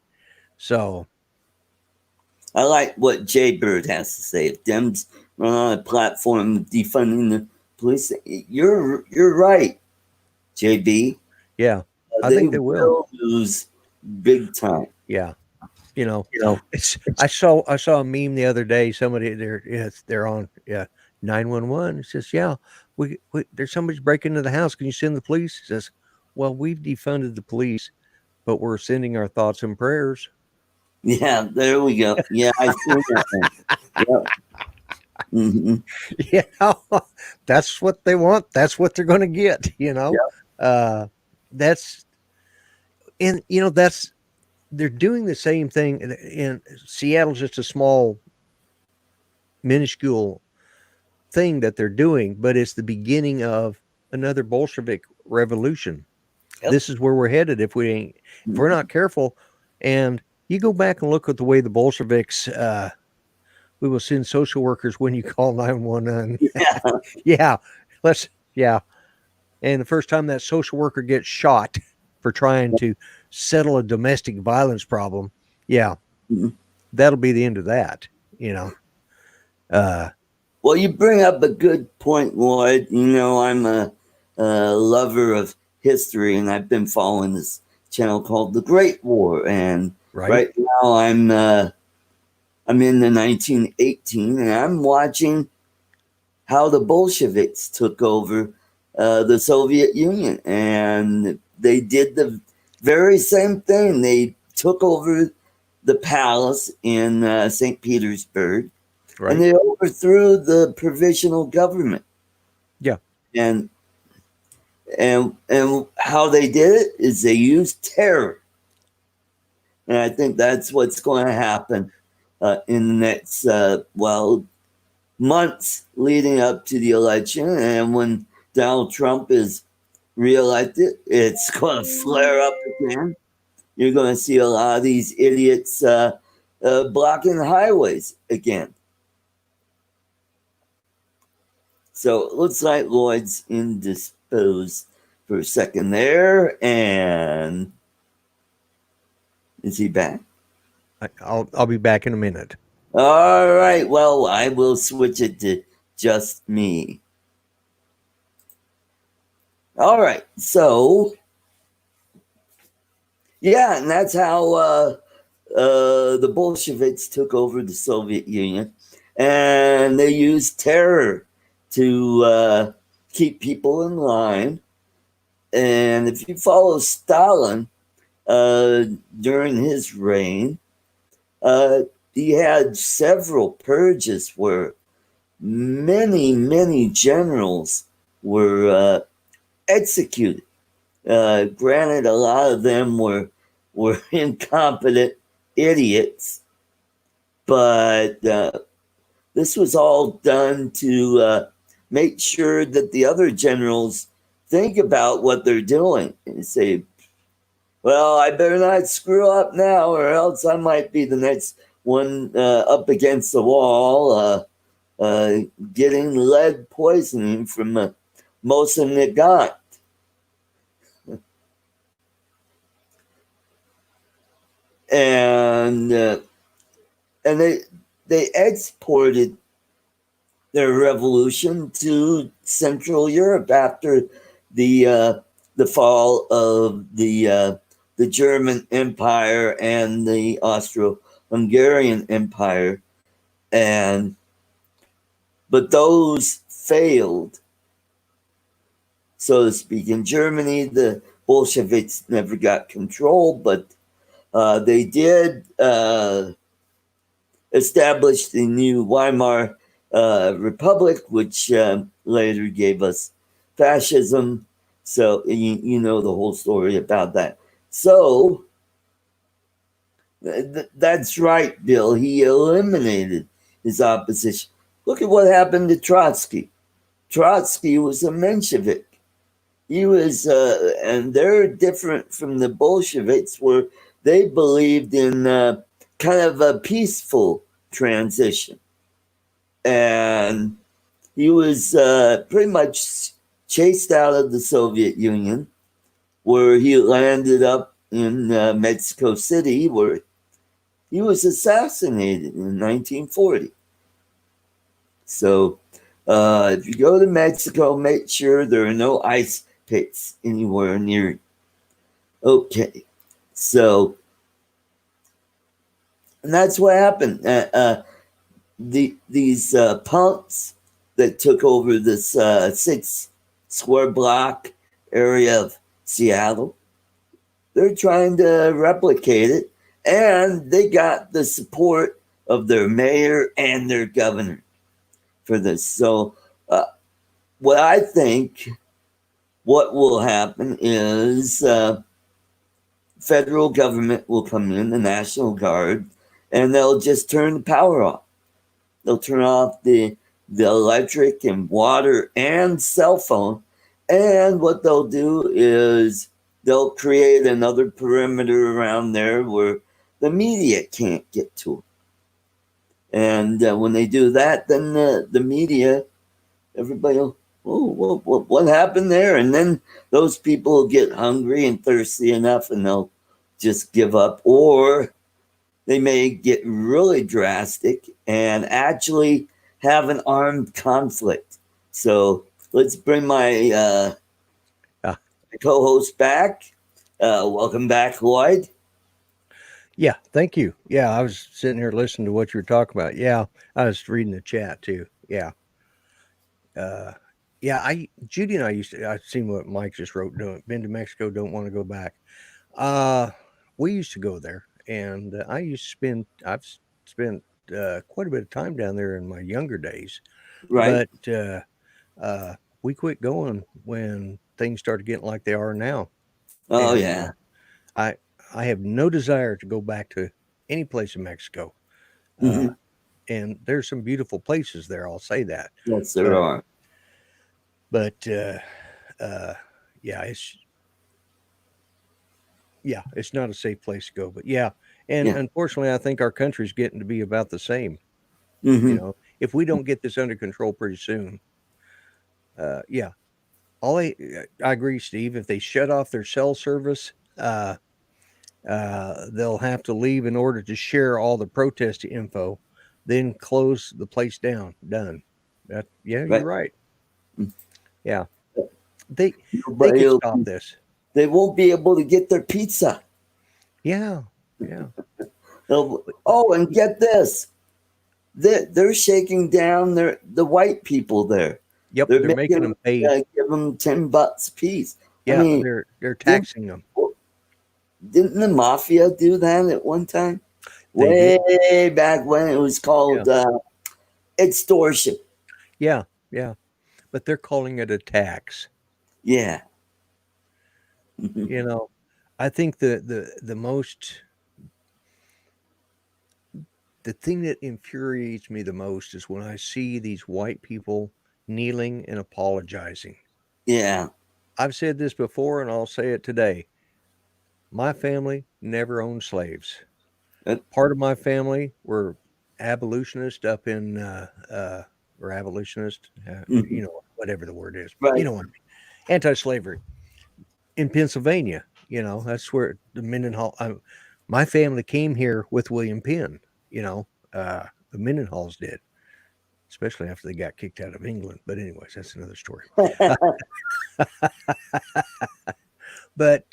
So I like what Jay Bird has to say. If Dems run on a platform defunding the police, you're right, JB. yeah, I They think they will. will lose big time. Yeah, you know, You know. it's I saw a meme the other day. Somebody they're on 911. It says, yeah, there's somebody's breaking into the house. Can you send the police? It says, well, we've defunded the police, but we're sending our thoughts and prayers. Yeah, there we go. Yeah, I see that one. Yep. Hmm. Yeah, that's what they want. That's what they're going to get. Yep. Uh, that's and that's they're doing the same thing. In Seattle's just a small, minuscule thing that they're doing, but it's the beginning of another Bolshevik revolution. Yep. This is where we're headed if we're Mhm. not careful. And you go back and look at the way the Bolsheviks, we will send social workers when you call 911. Yeah. Yeah, let's, yeah. And the first time that social worker gets shot for trying to settle a domestic violence problem, yeah, Mhm. that'll be the end of that, you know. Uh, Well, you bring up a good point, Lloyd. I'm a lover of history, and I've been following this channel called The Great War. And right? right now, I'm in the 1918, and I'm watching how the Bolsheviks took over the Soviet Union, and they did the very same thing. They took over the palace in St. Petersburg, and Right? they overthrew the provisional government. Yeah. And and how they did it is they used terror, and I think that's what's going to happen in the next months leading up to the election, and when Donald Trump is reelected, it's going to flare up again. You're going to see a lot of these idiots blocking highways again. So it looks like Lloyd's indisposed for a second there. And is he back? I'll be back in a minute. All right. Well, I will switch it to just me. All right. So, yeah, and that's how the Bolsheviks took over the Soviet Union. And they used terror to keep people in line. And if you follow Stalin, uh, during his reign, uh, he had several purges where many, many generals were executed. Granted, a lot of them were incompetent idiots, but this was all done to make sure that the other generals think about what they're doing and say, well, I better not screw up now, or else I might be the next one up against the wall, uh, getting lead poisoning from Mosin Nagant. And and they exported their revolution to Central Europe after the fall of the German Empire and the Austro-Hungarian Empire, and but those failed, so to speak. In Germany, the Bolsheviks never got control, but they did establish the new Weimar Republic, which later gave us fascism. So you know the whole story about that. So that's right, Bill. He eliminated his opposition. Look at what happened to Trotsky. Trotsky was a Menshevik. He was, and they're different from the Bolsheviks, where they believed in kind of a peaceful transition. And he was pretty much chased out of the Soviet Union, where he landed up in Mexico City, where he was assassinated in 1940. So if you go to Mexico, make sure there are no ice pits anywhere near you. Okay, so and that's what happened. These punks that took over this 6 square block area of Seattle, they're trying to replicate it, and they got the support of their mayor and their governor for this. So what I think what will happen is federal government will come in, the National Guard, and they'll just turn the power off. They'll turn off the electric and water and cell phone. And what they'll do is they'll create another perimeter around there where the media can't get to them. And when they do that, then the media, everybody will, oh, what happened there? And then those people will get hungry and thirsty enough and they'll just give up. Or they may get really drastic and actually have an armed conflict. So let's bring my co-host back. Welcome back, Lloyd. Yeah, thank you. Yeah, I was sitting here listening to what you were talking about. Yeah, I was reading the chat too. Yeah. Uh, yeah, Judy and I I've seen what Mike just wrote. Been to Mexico, don't want to go back. Uh, we used to go there, and I've spent quite a bit of time down there in my younger days, Right? but uh, we quit going when things started getting like they are now, Oh, and yeah. I I have no desire to go back to any place in Mexico. Uh, Mm-hmm. and there's some beautiful places there. I'll say that, Yes, there but are. but uh, yeah, it's not a safe place to go. But yeah, and Yeah. unfortunately, I think our country's getting to be about the same. You Mm-hmm. know, if we don't get this under control pretty soon, yeah, I agree, Steve. If they shut off their cell service, they'll have to leave in order to share all the protest info, then close the place down. Done. Yeah, you're Right. right. Yeah, they they Nobody could will, stop this. they won't be able to get their pizza. Yeah, yeah. But, Oh, and get this. They're shaking down the white people there. yep, They're they're making making them pay. give them $10 a piece. I Yeah, mean, they're didn't, taxing them. didn't the mafia do that at one time? They did. Way back when it was Yeah, called extortion. yeah, yeah. But they're calling it a tax. Yeah. You know, I think the thing that infuriates me the most is when I see these white people kneeling and apologizing. Yeah. I've said this before and I'll say it today. My family never owned slaves. Uh, Part of my family were abolitionists up in, or abolitionist, mhm. whatever the word is. You Right. know what I mean? Anti slavery in Pennsylvania. That's where the Mendenhall, my family came here with William Penn, you know, the Mendenhalls did. especially after they got kicked out of England. But anyways, that's another story. But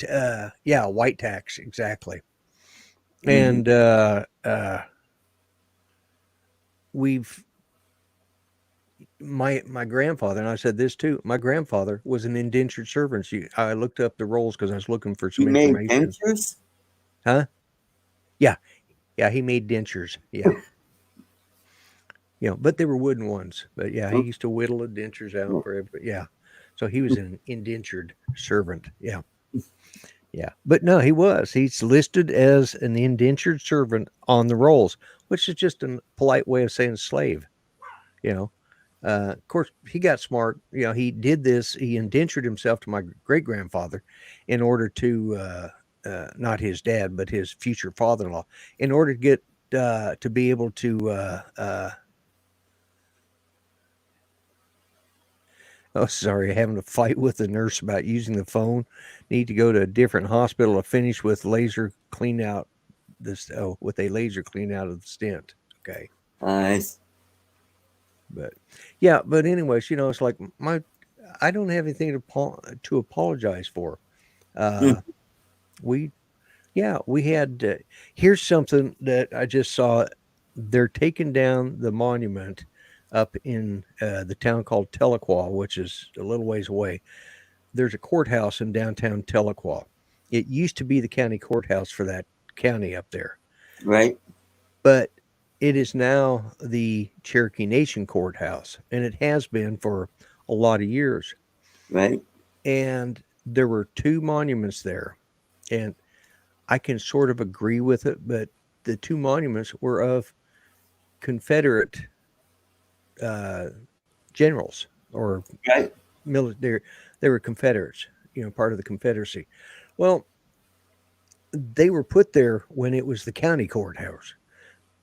yeah, white tax, exactly. Mhm. And we've my grandfather, and I said this too. My grandfather was an indentured servant. I looked up the rolls because I was looking for He some made information. dentures. Huh? Yeah, yeah, he made dentures. Yeah, but they were wooden ones. But yeah, he used to whittle the dentures out for everybody. Yeah, so he was an indentured servant. Yeah, yeah, but no, he's listed as an indentured servant on the rolls, which is just a polite way of saying slave. You know, of course, he got smart. He did this. He indentured himself to my great grandfather in order to, not his dad, but his future father in law, in order to get to be able to. Oh, sorry, having a fight with the nurse about using the phone. Need to go to a different hospital to finish with laser clean out this. Oh, with a laser clean out of the stent. Okay, Nice. but yeah, but anyways, it's like I don't have anything to apologize for. Mm. Uh, we Yeah, we had. Here's something that I just saw. They're taking down the monument up in the town called Tahlequah, which is a little ways away. There's a courthouse in downtown Tahlequah. It used to be the county courthouse for that county up there, Right. but it is now the Cherokee Nation courthouse, and it has been for a lot of years. Right. And there were two monuments there, and I can sort of agree with it, but the two monuments were of Confederate uh, generals or Right. military. They were Confederates, part of the Confederacy. Well, they were put there when it was the county courthouse.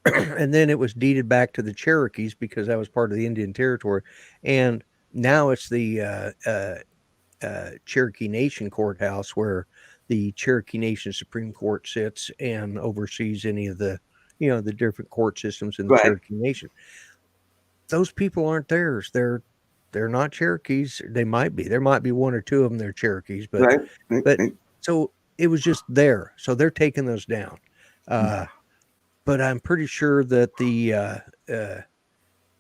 And then it was deeded back to the Cherokees because that was part of the Indian Territory. And now it's the Cherokee Nation courthouse where the Cherokee Nation Supreme Court sits and oversees any of the different court systems in the Right. Cherokee Nation. Those people aren't theirs. They're not Cherokees. They might be. There might be one or two of them. They're Cherokees, but Right. Right. but Right. so it was just there. So they're taking those down. Uh, but I'm pretty sure that the uh,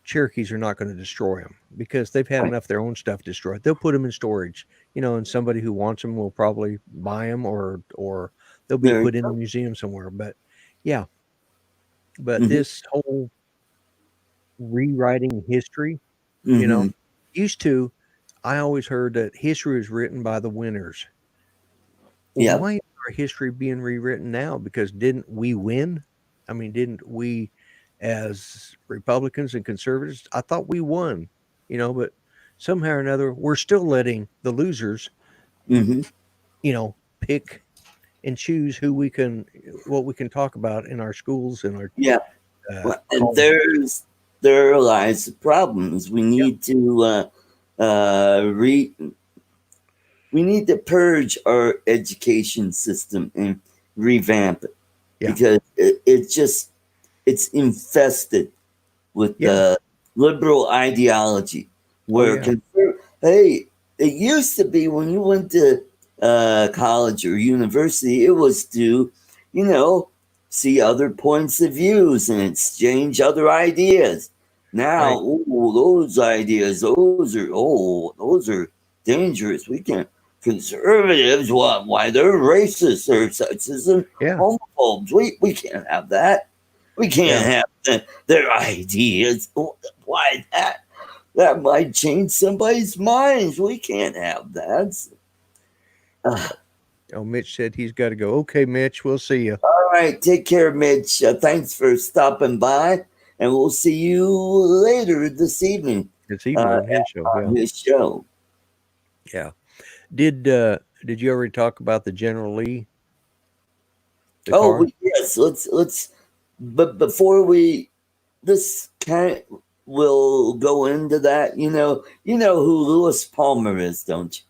Cherokees are not going to destroy them because they've had Right. enough of their own stuff destroyed. They'll put them in storage, and somebody who wants them will probably buy them, or they'll be There you put in a go. museum somewhere. But yeah, but Hmm. this whole rewriting history, you know, Hmm. used to, I always heard that history is written by the winners. Well, Yeah. why is our history being rewritten now? Because didn't we win? I mean, didn't we, as Republicans and conservatives, I thought we won, but somehow or another, we're still letting the losers, Hmm. pick and choose what we can talk about in our schools and our Yeah. Well, and colleges. there lies the problems. We Yeah, need to uh, re we need to purge our education system and revamp it yeah, because it's infested with yeah. the liberal ideology Oh, where yeah, hey, it used to be when you went to college or university, it was to, you know, see other points of views and exchange other ideas. Now, right. ooh, those are dangerous. We can't. Conservatives, what? Why they're racist or sexism, Yeah, homophobes? We can't have that. We yeah. can't have their ideas. Why that? That might change somebody's minds. We can't have that. Yeah. Uh, Oh, Mitch said he's got to go. Okay, Mitch, we'll see you all right, take care, Mitch. Thanks for stopping by, and we'll see you later this evening this evening on his show. on Yeah, his show. yeah. Did you already talk about the General Lee, the Oh, car? yes. Let's. But before we, this kind will go into that. You know who Lewis Palmer is, don't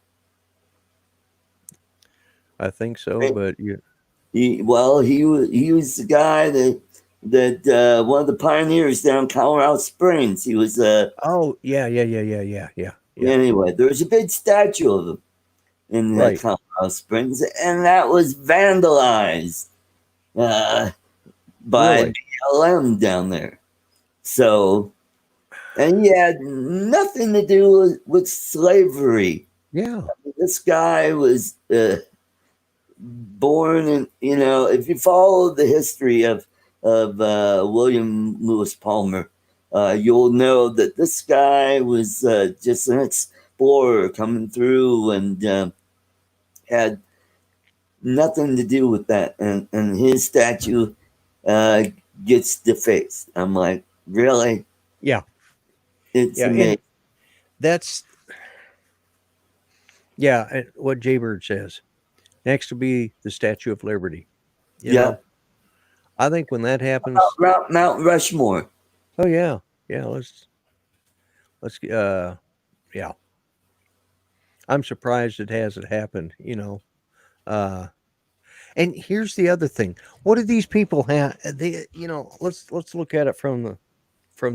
I think so, you? but you He was the guy that that one of the pioneers down Colorado Springs. He was Oh, yeah. anyway. There was a big statue of him in Right. Colorado Springs, and that was vandalized by Really? BLM down there. So, and he had nothing to do with slavery. Yeah. This guy was born in, if you follow the history of William Lewis Palmer, you'll know that this guy was just an explorer coming through and had nothing to do with that. And his statue gets defaced. I'm like, really? Yeah. It's Yeah. amazing. And that's, yeah, and what Jaybird says. Next will be the Statue of Liberty. You Yeah. know, I think when that happens, Mount Rushmore. oh yeah, yeah. Yeah. I'm surprised it hasn't happened. Uh, and here's the other thing: what do these people have? Let's look at it from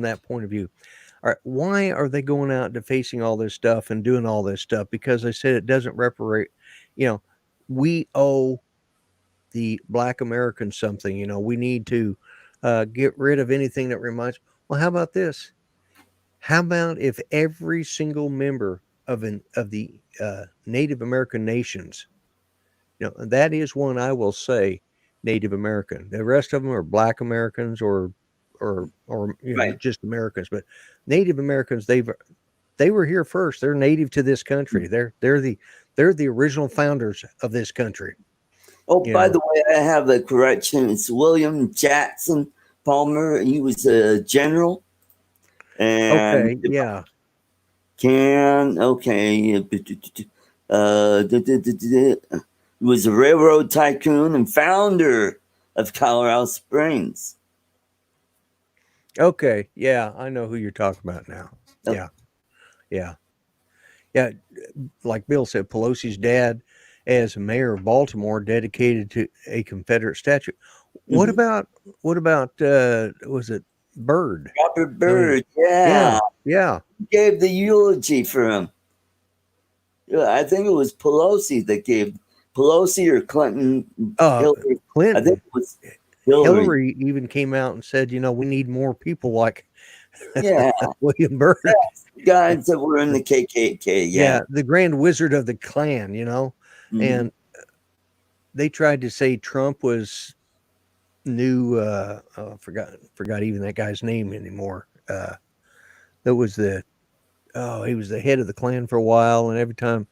that point of view. All right, why are they going out defacing all this stuff and doing all this stuff? Because they said it doesn't reparate. You know, we owe the Black Americans something. We need to get rid of anything that reminds. Well, how about this? How about if every single member of the Native American nations, and that is one I will say, Native American. The rest of them are Black Americans or Right. just Americans, but Native Americans they were here first. They're native to this country. They're the original founders of this country. Oh, You by know. the way, I have a correction. It's William Jackson Palmer. He was a general and Okay. Yeah. he was a railroad tycoon and founder of Colorado Springs. Okay. Yeah. I know who you're talking about now. Oh. Yeah. Yeah. Yeah. Like Bill said, Pelosi's dad, as mayor of Baltimore, dedicated to a Confederate statue. What Mhm. about was it Byrd? Robert I mean, Byrd, yeah, yeah. gave the eulogy for him. Yeah, I think it was Pelosi that gave Pelosi or Clinton, Hillary. I think Clinton, it was Hillary. Hillary even came out and said, we need more people like Yeah, William Byrd. guys that were in the KKK. Yeah. The Grand Wizard of the Klan, Mhm. and they tried to say Trump was new. Forgot even that guy's name anymore. That was he was the head of the Klan for a while, and every time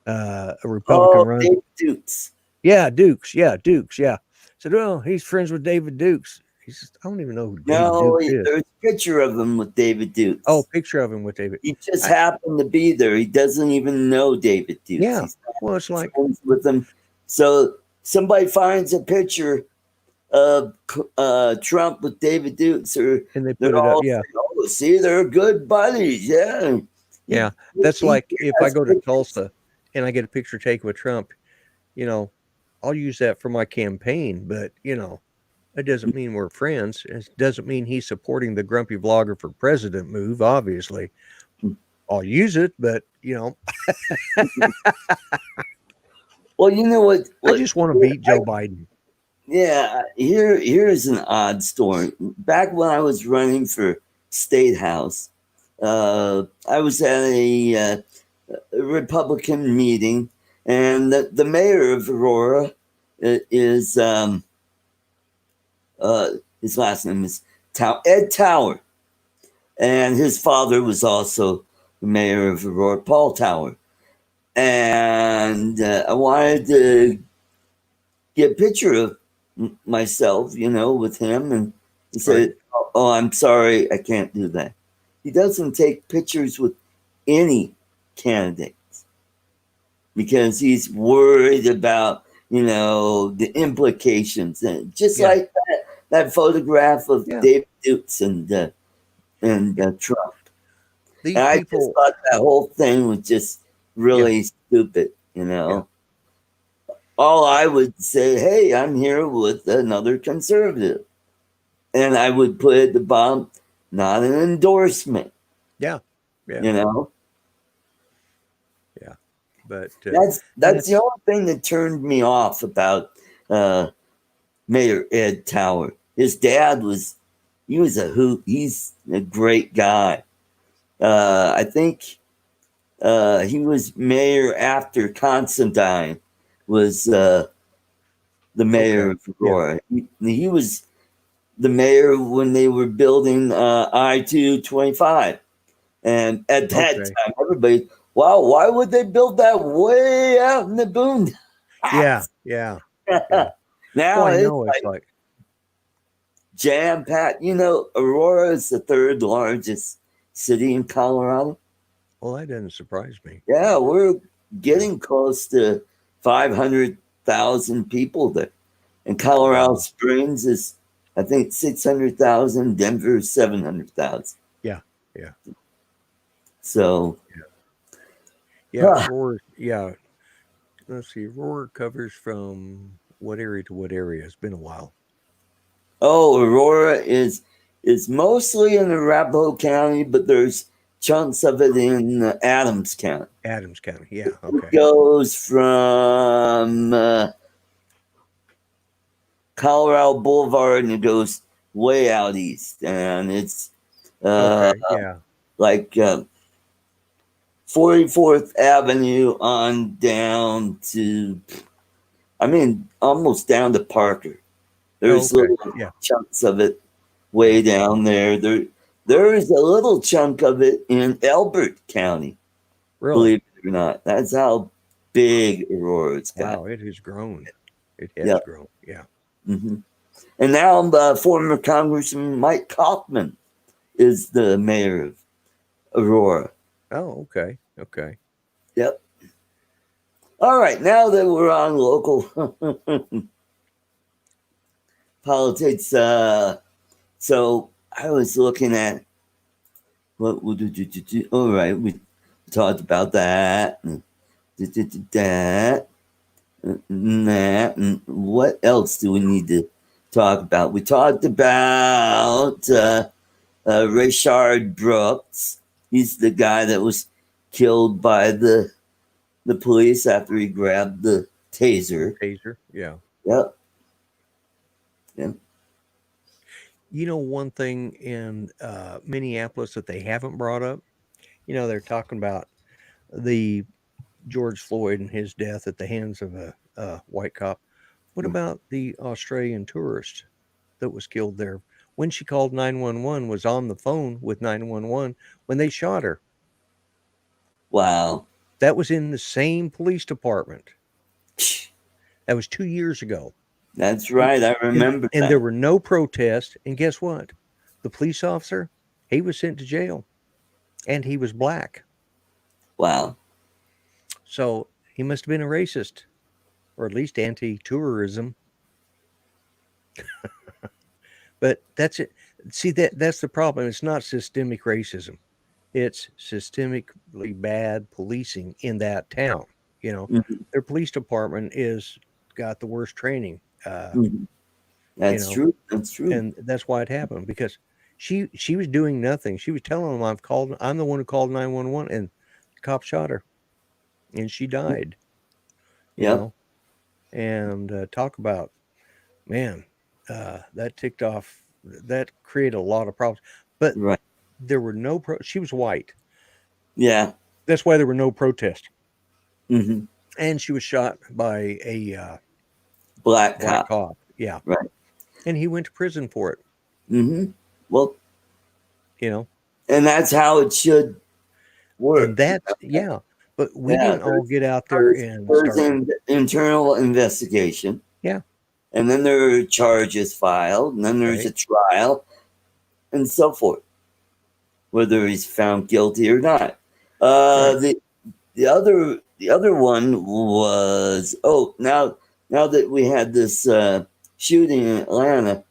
a Republican Oh, runs, David Dukes. yeah, Dukes, yeah. Said, well, he's friends with David Dukes. He says, I don't even know who David No, Dukes is. there's a picture of him with David Dukes. Oh, picture of him with David. He just happened to be there. He doesn't even know David Dukes. Yeah. He's not Well, it's like friends with him. So somebody finds a picture of Trump with David Dukes, or and they put they're it all up. Yeah. saying, oh, see, they're good buddies. Yeah. Yeah. That's like if I go to Tulsa and I get a picture taken with Trump, I'll use that for my campaign, but it doesn't mean we're friends. It doesn't mean he's supporting the grumpy vlogger for president move, obviously. I'll use it, but Well, you know what? I just want to beat Joe Biden. Yeah, here's an odd story. Back when I was running for state house, I was at a Republican meeting, and the mayor of Aurora is his last name is Ed Tower, and his father was also the mayor of Aurora, Paul Tower, and I wanted to get a picture of myself, with him, and he said, "Oh, I'm sorry, I can't do that." He doesn't take pictures with any candidates because he's worried about, the implications, and just like that photograph of David Dukes and Trump. These And I people, just thought that whole thing was just really stupid, All I would say, hey, I'm here with another conservative. and I would put at the bottom, not an endorsement. Yeah. Yeah. You know, Yeah. But that's and that's the only thing that turned me off about uh, Mayor Ed Tower. His dad he was a hoot. He's a great guy. I think he was mayor after Constantine was the mayor okay. of Yeah. Aurora. He was the mayor when they were building I-225. And at that Okay. time, everybody, wow, why would they build that way out in the Yeah. boondocks? Yeah. Yeah. Well, Now I it's know it's like like, jam packed. You know, Aurora is the third largest city in Colorado. well, that doesn't surprise me. Yeah, we're Yeah. getting close to 500,000 people there. And Colorado Wow. Springs is, I think, 600,000. Denver is 700,000. Yeah. Yeah. So, Yeah. Roar. Yeah. Let's see. Roar covers from what area to what area? It's been a while. oh, Aurora is mostly in Arapahoe County, but there's chunks of it in Adams County. Adams County. Yeah. It Okay. goes from Colorado Boulevard and it goes way out east, and it's uh, Okay. Yeah. like 44th Avenue on down to, I mean, almost down to Parker. There's Okay. little Yeah. chunks of it Yeah. way down there. There is a little chunk of it in Elbert County, Really? believe it or not. That's how big Aurora's got. Wow. It has grown. It has Yeah. grown. Yeah. hmm And now former Congressman Mike Kaufman is the mayor of Aurora. Oh, okay. Okay. Yep. All right. Now that we're on local politics, so I was looking at what would do. All right, we talked about that. That. That. And what else do we need to talk about? We talked about Rayshard Brooks. He's the guy that was killed by the police after he grabbed the taser. Taser. Yeah. Yep. Yep. You know, one thing in Minneapolis that they haven't brought up, they're talking about the George Floyd and his death at the hands of a white cop. What about the Australian tourist that was killed there? When she called 911, was on the phone with 911 when they shot her. Wow. That was in the same police department. That was 2 years ago. That's right. I remember And that. there were no protests. And guess what? The police officer, he was sent to jail, and he was black. Wow. So he must have been a racist, or at least anti-tourism. But that's it. See, that's the problem. It's not systemic racism. It's systemically bad policing in that town. Mhm. Their police department is got the worst training. Mhm. You That's know, true. That's true. and that's why it happened, because she was doing nothing. She was telling them, I'm the one who called 911, and the cop shot her, and she died. You Yep. know, and talk about, man, that ticked off. That created a lot of problems. But Right. there were no she was white. Yeah. That's why there were no protests. hmm And she was shot by a Black black cop. cop. Yeah. Right. And he went to prison for it, Well, you know. and that's how it should And work. that's, yeah. But we Yeah. didn't all get out there and There's start. an internal investigation, Yeah. and then there are charges filed, and then there's Right. a trial, and so forth, whether he's found guilty or not. Right. The other one was now that we had this shooting in Atlanta,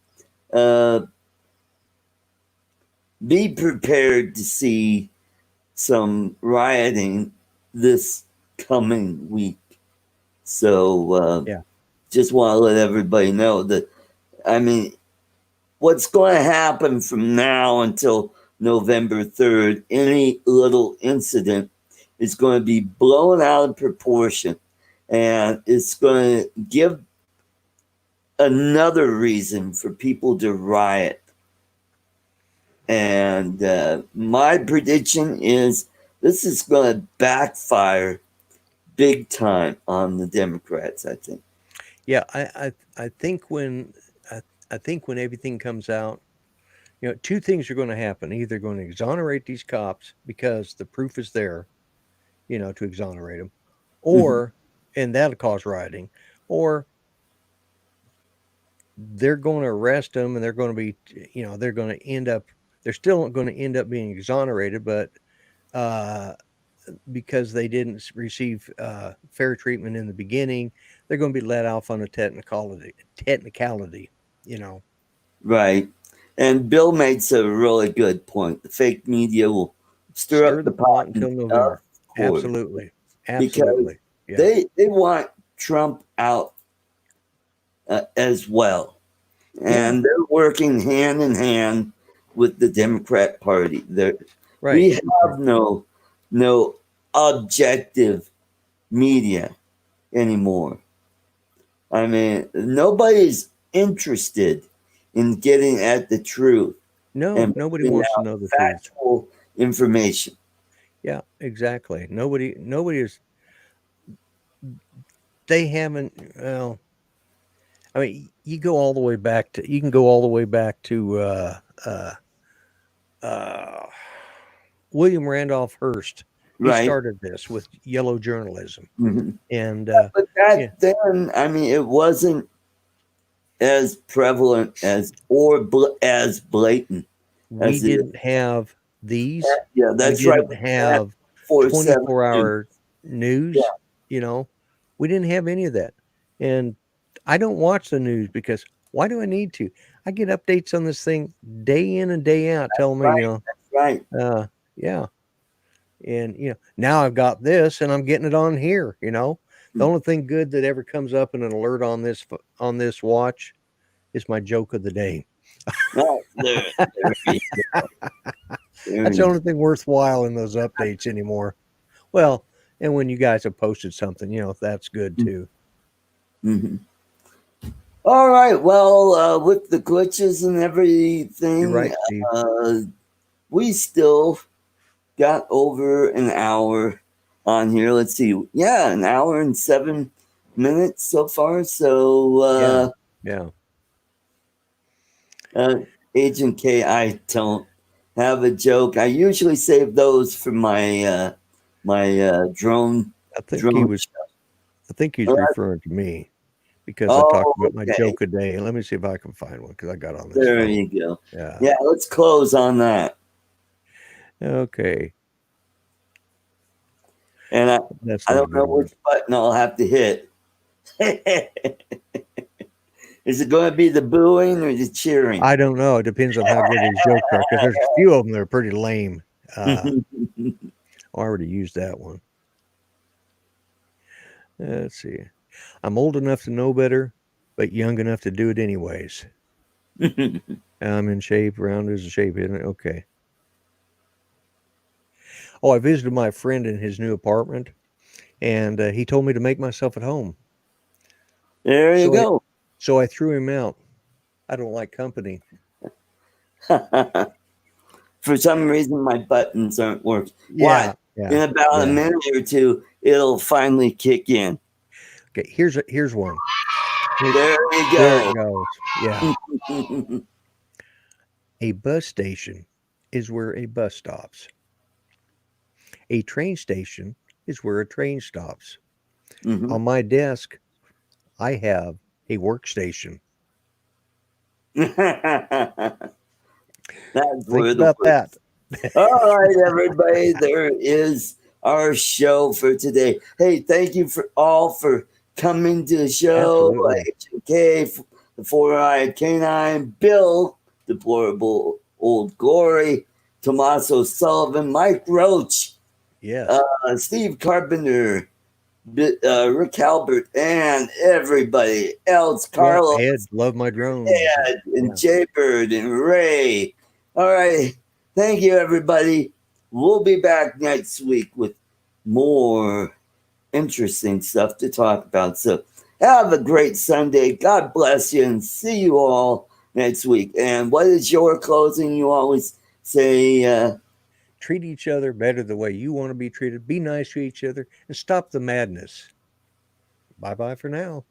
be prepared to see some rioting this coming week. So Yeah. just want to let everybody know that, I mean, what's going to happen from now until November 3rd, any little incident is going to be blown out of proportion, and it's going to give another reason for people to riot. And my prediction is this is going to backfire big time on the Democrats, I think. Yeah, I think when I think when everything comes out, two things are going to happen. Either going to exonerate these cops because the proof is there, to exonerate them, Mhm. or and that'll cause rioting, or they're going to arrest them and they're going to be, they're going to end up, they're still going to end up being exonerated, but uh, because they didn't receive fair treatment in the beginning, they're going to be let off on a technicality, Right. And Bill makes a really good point. The fake media will stir stir up the the pot pot, until of November. course, Absolutely. because Absolutely. Yeah. they want Trump out as well. Yeah. And they're working hand in hand with the Democrat Party. Right. We Right. have no objective media anymore. I mean, nobody's interested in getting at the truth No, and nobody putting wants to out know the truth. factual information. Yeah, exactly. Nobody is, they haven't, well, I mean, you can go all the way back to uh, William Randolph Hearst. He Right. started this with yellow journalism. Mhm. And, But yeah, back then, I mean, it wasn't as prevalent as blatant we as it is. didn't have these. Yeah, We that's right. didn't We had have 4-7 news. 24-hour Yeah, news, you know. We didn't have any of that. And I don't watch the news because why do I need to? I get updates on this thing day in and day out telling me, right. That's right. yeah. And now I've got this and I'm getting it on here, The only thing good that ever comes up in an alert on this watch is my joke of the day. Right. There you go. There That's the you only thing worthwhile in those updates anymore. Well, and when you guys have posted something, that's good go. too. Mhm. All right. Well, with the glitches and You're everything, right, Steve. uh, we still got over an hour on here. Let's see. Yeah, an hour and 7 minutes so far. So, Yeah. Yeah. Agent K, I don't have a joke. I usually save those for my drone I think he drone was show. I think he's Uh, referring to me because I talked Oh, about my okay. joke a day. Let me see if I can find one because I got on this There phone. you go. Yeah. Yeah, let's close on that. Okay. And That's I not a don't know good one. which button I'll have to hit. Is it going to be the booing or the cheering? I don't know. It depends on how good his jokes are because there's a few of them that are pretty lame. I already used that one. Let's see. I'm old enough to know better, but young enough to do it anyways. I'm in shape. Round is a shape, isn't it? Okay. Oh, I visited my friend in his new apartment, and he told me to make myself at home. There you So I, go. so I threw him out. I don't like company. For some reason, my buttons aren't working. Watch. Yeah, yeah, In about a yeah. minute or two, it'll finally kick in. Okay, here's one. There you There it go. goes. Yeah. A bus station is where a bus stops. A train station is where a train stops. Mhm. On my desk, I have a workstation. That's Think where the about work. that. All right, everybody. There is our show for today. Hey, thank you for coming to the show. Absolutely. HK, the four-eyed canine, Bill, deplorable old glory, Tommaso Sullivan, Mike Roach, Yes. Steve Carpenter, Rick Albert, and everybody else, Yeah, Carlos, Ed, love my drones. Ed, and Yeah. Jaybird, and Ray. All right. Thank you, everybody. We'll be back next week with more interesting stuff to talk about. So have a great Sunday. God bless you, and see you all next week. And what is your closing? You always say, Treat each other better the way you want to be treated. Be nice to each other and stop the madness. Bye bye for now.